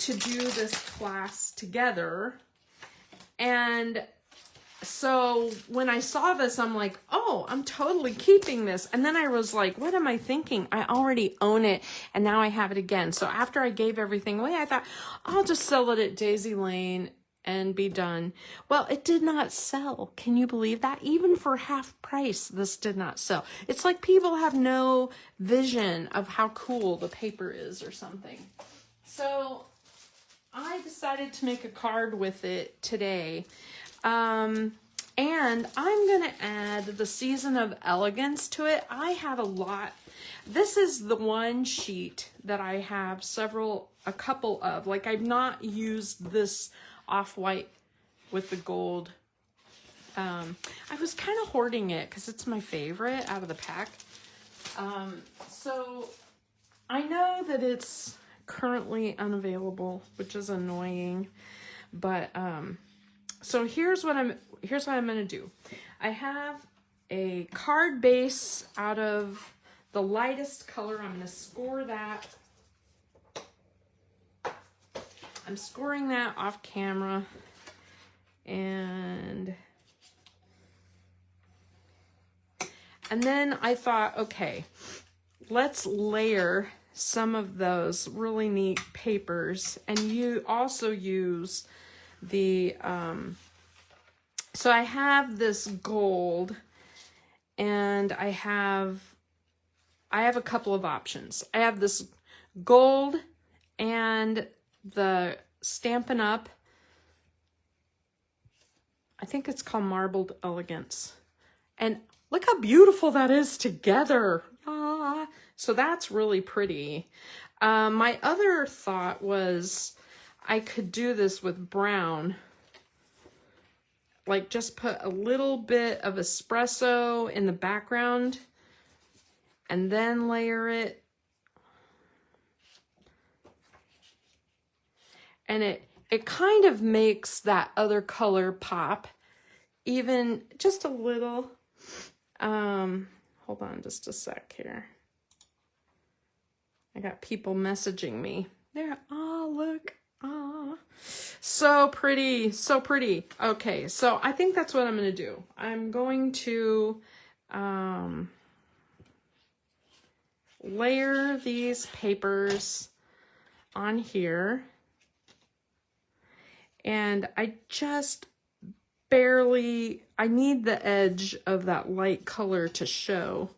to do this class together. And so when I saw this, I'm like, oh, I'm totally keeping this. And then I was like, what am I thinking? I already own it, and now I have it again. So after I gave everything away, I thought, I'll just sell it at Daisy Lane and be done. Well, it did not sell. Can you believe that? Even for half price, this did not sell. It's like people have no vision of how cool the paper is or something. So I decided to make a card with it today. And I'm going to add the Season of Elegance to it. I have a lot. This is the one sheet that I have a couple of. Like, I've not used this off-white with the gold. I was kind of hoarding it because it's my favorite out of the pack. So I know that it's currently unavailable, which is annoying, but, so here's what I'm going to do. I have a card base out of the lightest color. I'm going to score that. I'm scoring that off camera. And then I thought, okay, let's layer some of those really neat papers, and you also use the so I have this gold, and I have a couple of options. I have this gold and the Stampin' Up, I think it's called Marbled Elegance, and look how beautiful that is together. So that's really pretty. My other thought was I could do this with brown. Like, just put a little bit of espresso in the background and then layer it. And it kind of makes that other color pop even just a little. Hold on just a sec here. I got people messaging me. There, oh, look. Ah, so pretty, so pretty. Okay, so I think that's what I'm going to do. I'm going to layer these papers on here. And I just barely, I need the edge of that light color to show.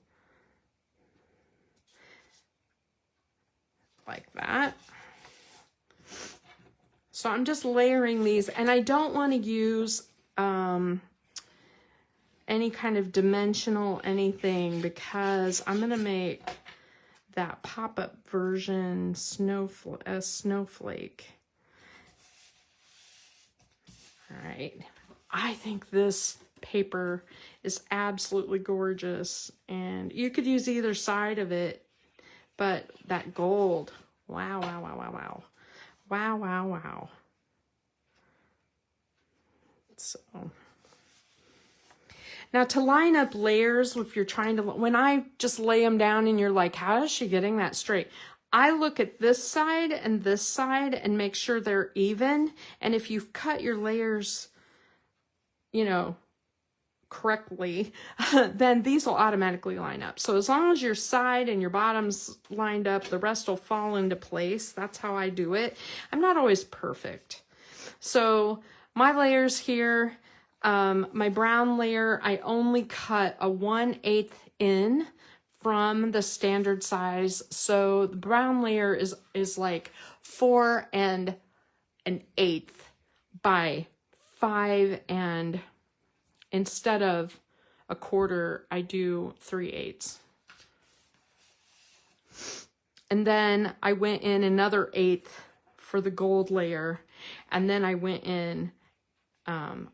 Like that. So I'm just layering these, and I don't want to use any kind of dimensional anything, because I'm going to make that pop-up version snowflake. All right. I think this paper is absolutely gorgeous, and you could use either side of it, but that gold, wow, wow, wow, wow, wow. Wow, wow, wow. So now to line up layers, if you're trying to, when I just lay them down and you're like, how is she getting that straight? I look at this side and make sure they're even. And if you've cut your layers, you know, correctly, then these will automatically line up. So as long as your side and your bottom's lined up, the rest will fall into place. That's how I do it. I'm not always perfect. So my layers here, my brown layer, I only cut a 1/8 in from the standard size. So the brown layer is like 4 1/8 by 5, and instead of a 1/4, I do 3/8. And then I went in another 1/8 for the gold layer, and then I went in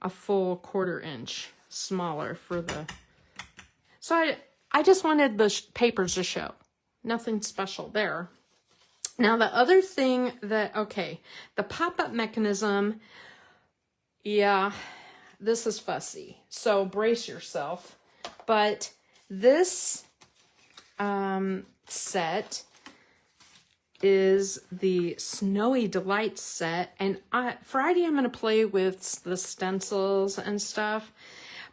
a full 1/4 inch smaller for the, so I just wanted the papers to show. Nothing special there. Now the other thing that, okay, the pop-up mechanism, yeah, this is fussy, so brace yourself. But this set is the Snowy Delights set, and Friday I'm going to play with the stencils and stuff,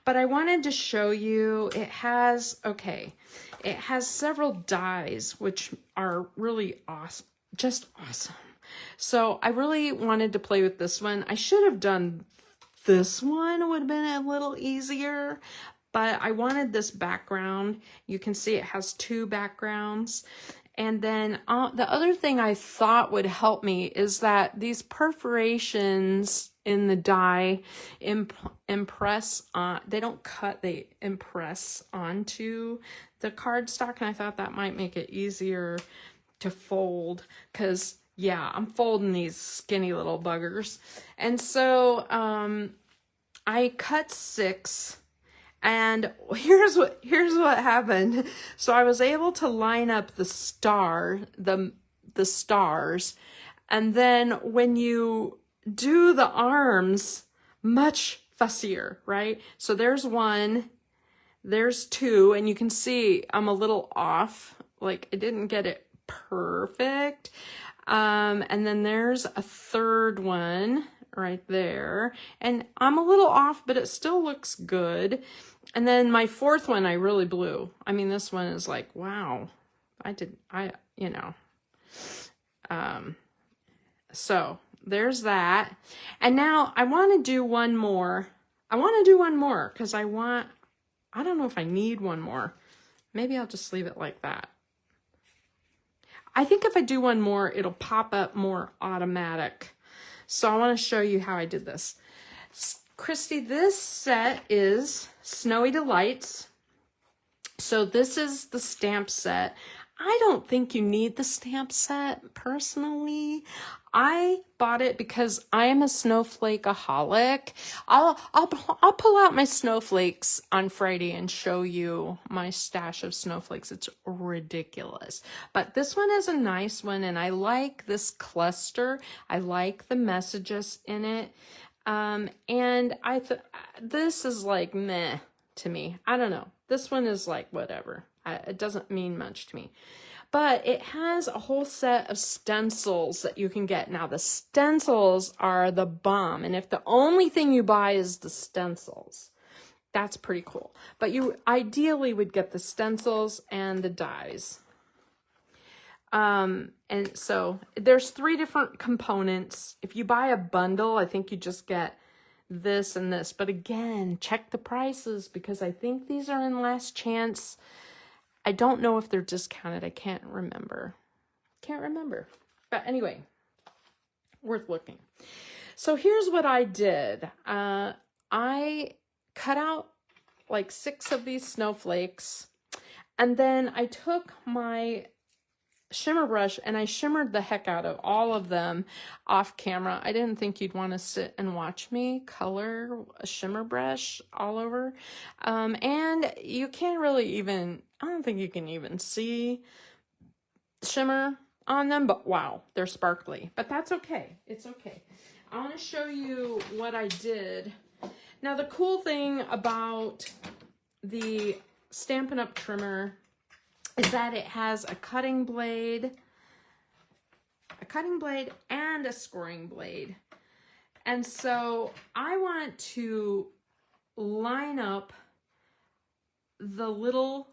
but I wanted to show you, it has, okay, it has several dies, which are really awesome, just awesome. So I really wanted to play with this one. I should have done this one, it would have been a little easier, but I wanted this background. You can see it has 2 backgrounds. And then the other thing I thought would help me is that these perforations in the die impress on, they don't cut, they impress onto the cardstock. And I thought that might make it easier to fold, because yeah, I'm folding these skinny little buggers. And so I cut 6. And here's what happened. So I was able to line up the stars, and then when you do the arms, much fussier, right? So there's 1, there's 2, and you can see I'm a little off, like I didn't get it perfect. And then there's a 3rd one right there, and I'm a little off, but it still looks good. And then my 4th one, I really blew. I mean, this one is like, wow, you know. So there's that. And now I want to do one more. Because I don't know if I need one more. Maybe I'll just leave it like that. I think if I do one more, it'll pop up more automatic. So I want to show you how I did this. Christy, this set is Snowy Delights. So this is the stamp set. I don't think you need the stamp set personally. I bought it because I am a snowflakeaholic. I'll pull out my snowflakes on Friday and show you my stash of snowflakes. It's ridiculous. But this one is a nice one, and I like this cluster. I like the messages in it. And this is like meh to me. I don't know. This one is like whatever. It doesn't mean much to me. But it has a whole set of stencils that you can get. Now, the stencils are the bomb. And if the only thing you buy is the stencils, That's pretty cool. But you ideally would get the stencils and the dies. And so there's 3 different components. If you buy a bundle, I think you just get this and this. But again, check the prices because I think these are in last chance. I don't know if they're discounted. I can't remember. But anyway, worth looking. So here's what I did. I cut out like 6 of these snowflakes, and then I took my shimmer brush and I shimmered the heck out of all of them off camera. I didn't think you'd want to sit and watch me color a shimmer brush all over. And you can't really even, I don't think you can even see shimmer on them, but wow, they're sparkly. But that's okay. It's okay. I want to show you what I did. Now, the cool thing about the Stampin' Up! Trimmer is that it has a cutting blade and a scoring blade. And so I want to line up the little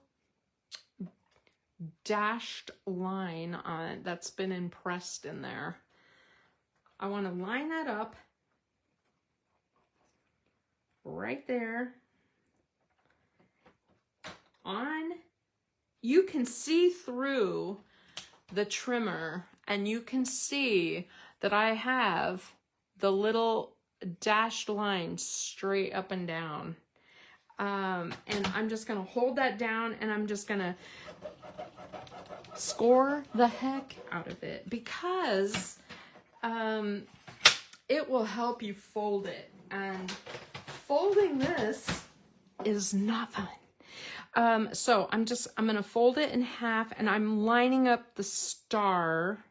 dashed line on it that's been impressed in there. I want to line that up right there on. You can see through the trimmer and you can see that I have the little dashed line straight up and down. And I'm just going to hold that down and I'm just going to score the heck out of it because it will help you fold it. And folding this is not fun. So I'm going to fold it in half and I'm lining up the star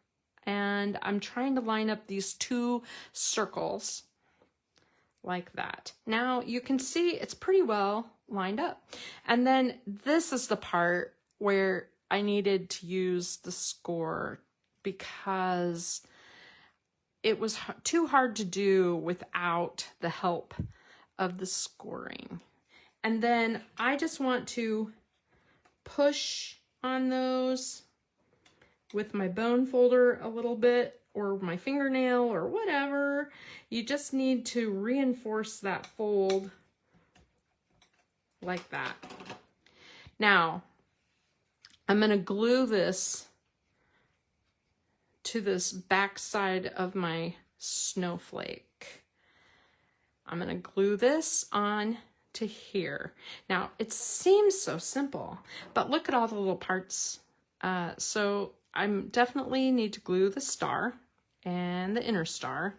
and I'm trying to line up these 2 circles like that. Now you can see it's pretty well lined up. And then this is the part where I needed to use the score because it was too hard to do without the help of the scoring. And then I just want to push on those with my bone folder a little bit or my fingernail or whatever. You just need to reinforce that fold like that. Now, I'm going to glue this to this back side of my snowflake. I'm going to glue this on to here. Now, it seems so simple, but look at all the little parts. So I'm definitely need to glue the star and the inner star.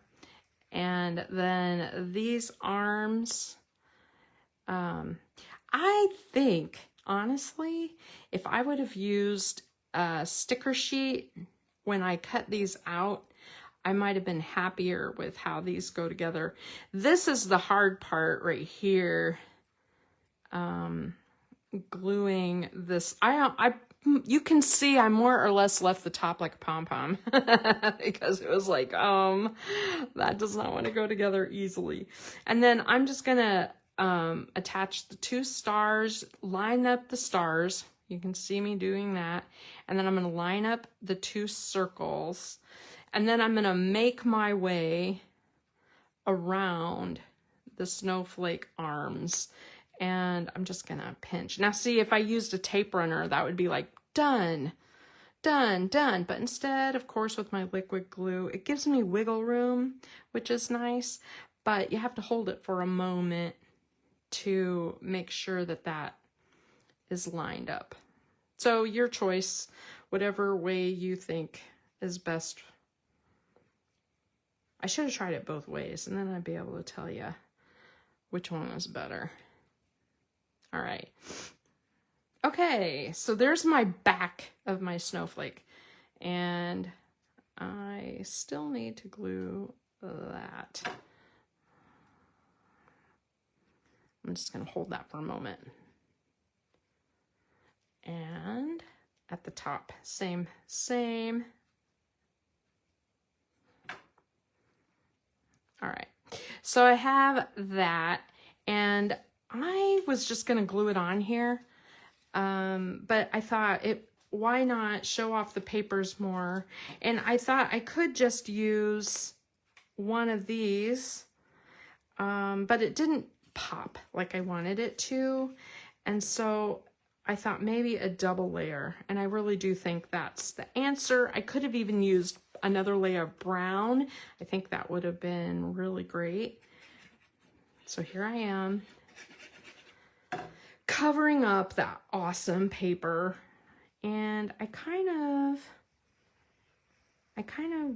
And then these arms, I think, honestly, if I would have used a sticker sheet when I cut these out, I might have been happier with how these go together. This is the hard part right here. Gluing this. You can see I more or less left the top like a pom-pom because it was like, that does not want to go together easily. And then I'm just gonna attach the 2 stars, line up the stars. You can see me doing that. And then I'm gonna line up the 2 circles. And then I'm gonna make my way around the snowflake arms. And I'm just gonna pinch. Now see, if I used a tape runner, that would be like, done, done, done. But instead, of course, with my liquid glue, it gives me wiggle room, which is nice. But you have to hold it for a moment to make sure that that is lined up. So your choice, whatever way you think is best. I should have tried it both ways, and then I'd be able to tell you which one was better. All right. Okay, so there's my back of my snowflake, and I still need to glue that. I'm just going to hold that for a moment. And at the top, same. All right, so I have that, and I was just gonna glue it on here, but I thought why not show off the papers more? And I thought I could just use one of these, but it didn't pop like I wanted it to. And so I thought maybe a double layer, and I really do think that's the answer. I could have even used another layer of brown. I think that would have been really great. So here I am, covering up that awesome paper, and I kind of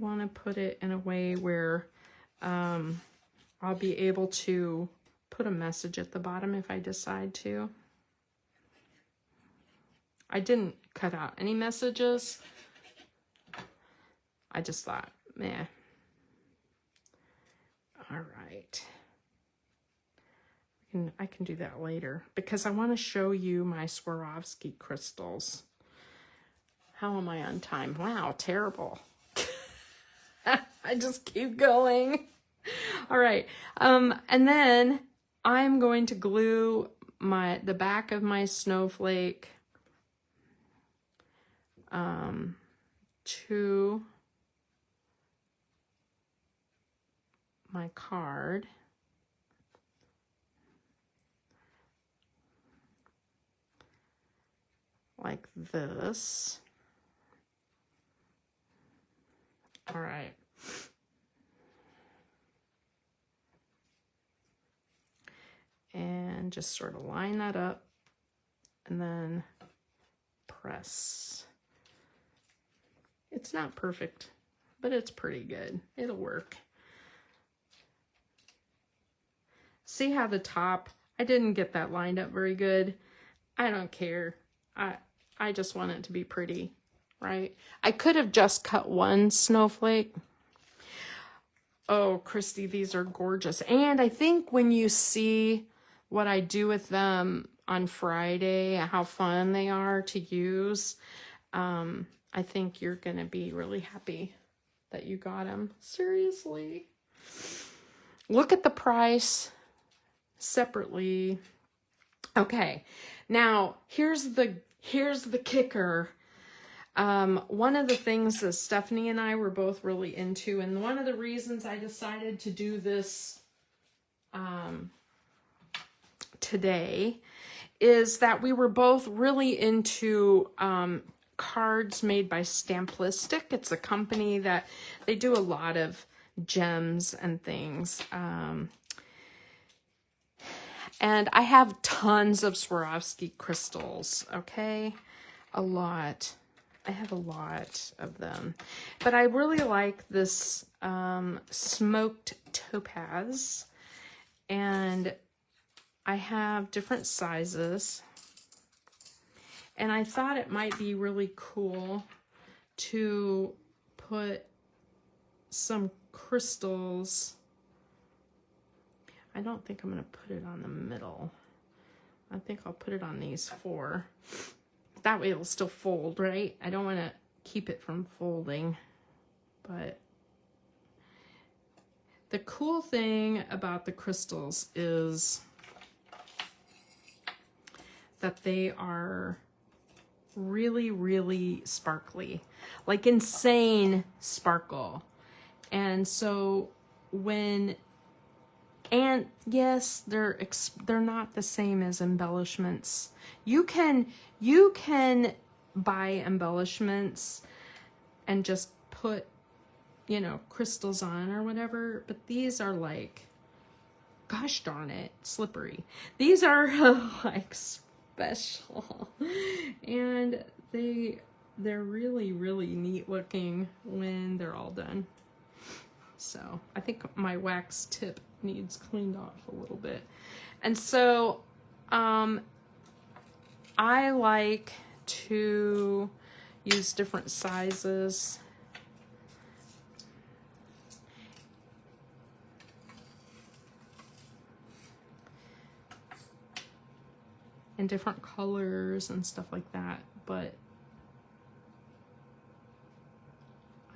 want to put it in a way where I'll be able to put a message at the bottom if I decide to. I didn't cut out any messages. I just thought, meh. All right. I can do that later because I want to show you my Swarovski crystals. How am I on time? Wow, terrible. I just keep going. All right. And then I'm going to glue the back of my snowflake to my card. Like this. All right. And just sort of line that up and then press. It's not perfect, but it's pretty good. It'll work. See how the top, I didn't get that lined up very good. I don't care. I just want it to be pretty, right? I could have just cut one snowflake. Oh, Christy, these are gorgeous. And I think when you see what I do with them on Friday, how fun they are to use, I think you're going to be really happy that you got them. Seriously. Look at the price separately. Okay. Now, here's the kicker. One of the things that Stephanie and I were both really into, and one of the reasons I decided to do this today, is that we were both really into cards made by Stampistic. It's a company that they do a lot of gems and things. And I have tons of Swarovski crystals, okay? A lot. I have a lot of them. But I really like this smoked topaz. And I have different sizes. And I thought it might be really cool to put some crystals. I don't think I'm going to put it on the middle. I think I'll put it on these four. That way it'll still fold, right? I don't want to keep it from folding. But the cool thing about the crystals is that they are really, really sparkly. Like insane sparkle. And so and yes, they're not the same as embellishments. You can buy embellishments and just put, you know, crystals on or whatever, but these are like, gosh darn it, slippery. These are like special, and they're really, really neat looking when they're all done. So I think my wax tip needs cleaned off a little bit. And so I like to use different sizes. And different colors and stuff like that, but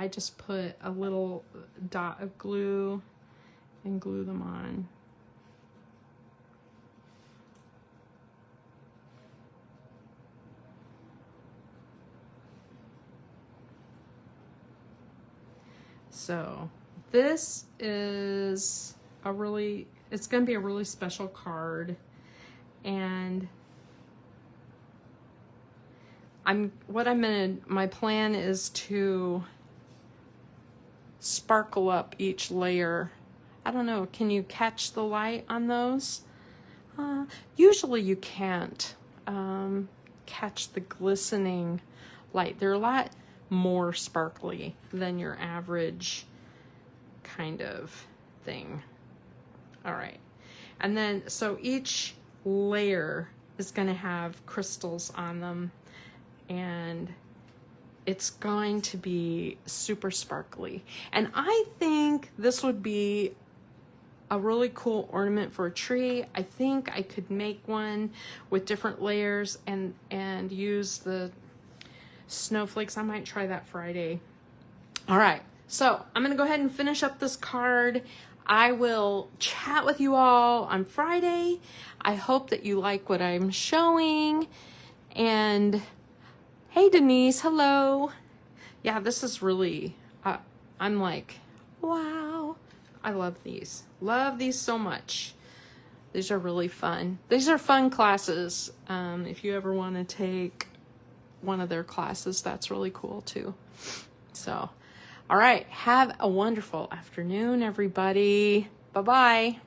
I just put a little dot of glue and glue them on. So this is it's going to be a really special card. And my plan is to sparkle up each layer. I don't know, can you catch the light on those? Usually you can't catch the glistening light. They're a lot more sparkly than your average kind of thing. All right. And then, so each layer is going to have crystals on them, and it's going to be super sparkly. And I think this would be a really cool ornament for a tree. I think I could make one with different layers and use the snowflakes. I might try that Friday. All right, so I'm gonna go ahead and finish up this card. I will chat with you all on Friday. I hope that you like what I'm showing. And hey, Denise, hello. Yeah, this is really, I'm like, wow. I love these. Love these so much. These are really fun. These are fun classes. If you ever want to take one of their classes, that's really cool too. So, all right. Have a wonderful afternoon, everybody. Bye-bye.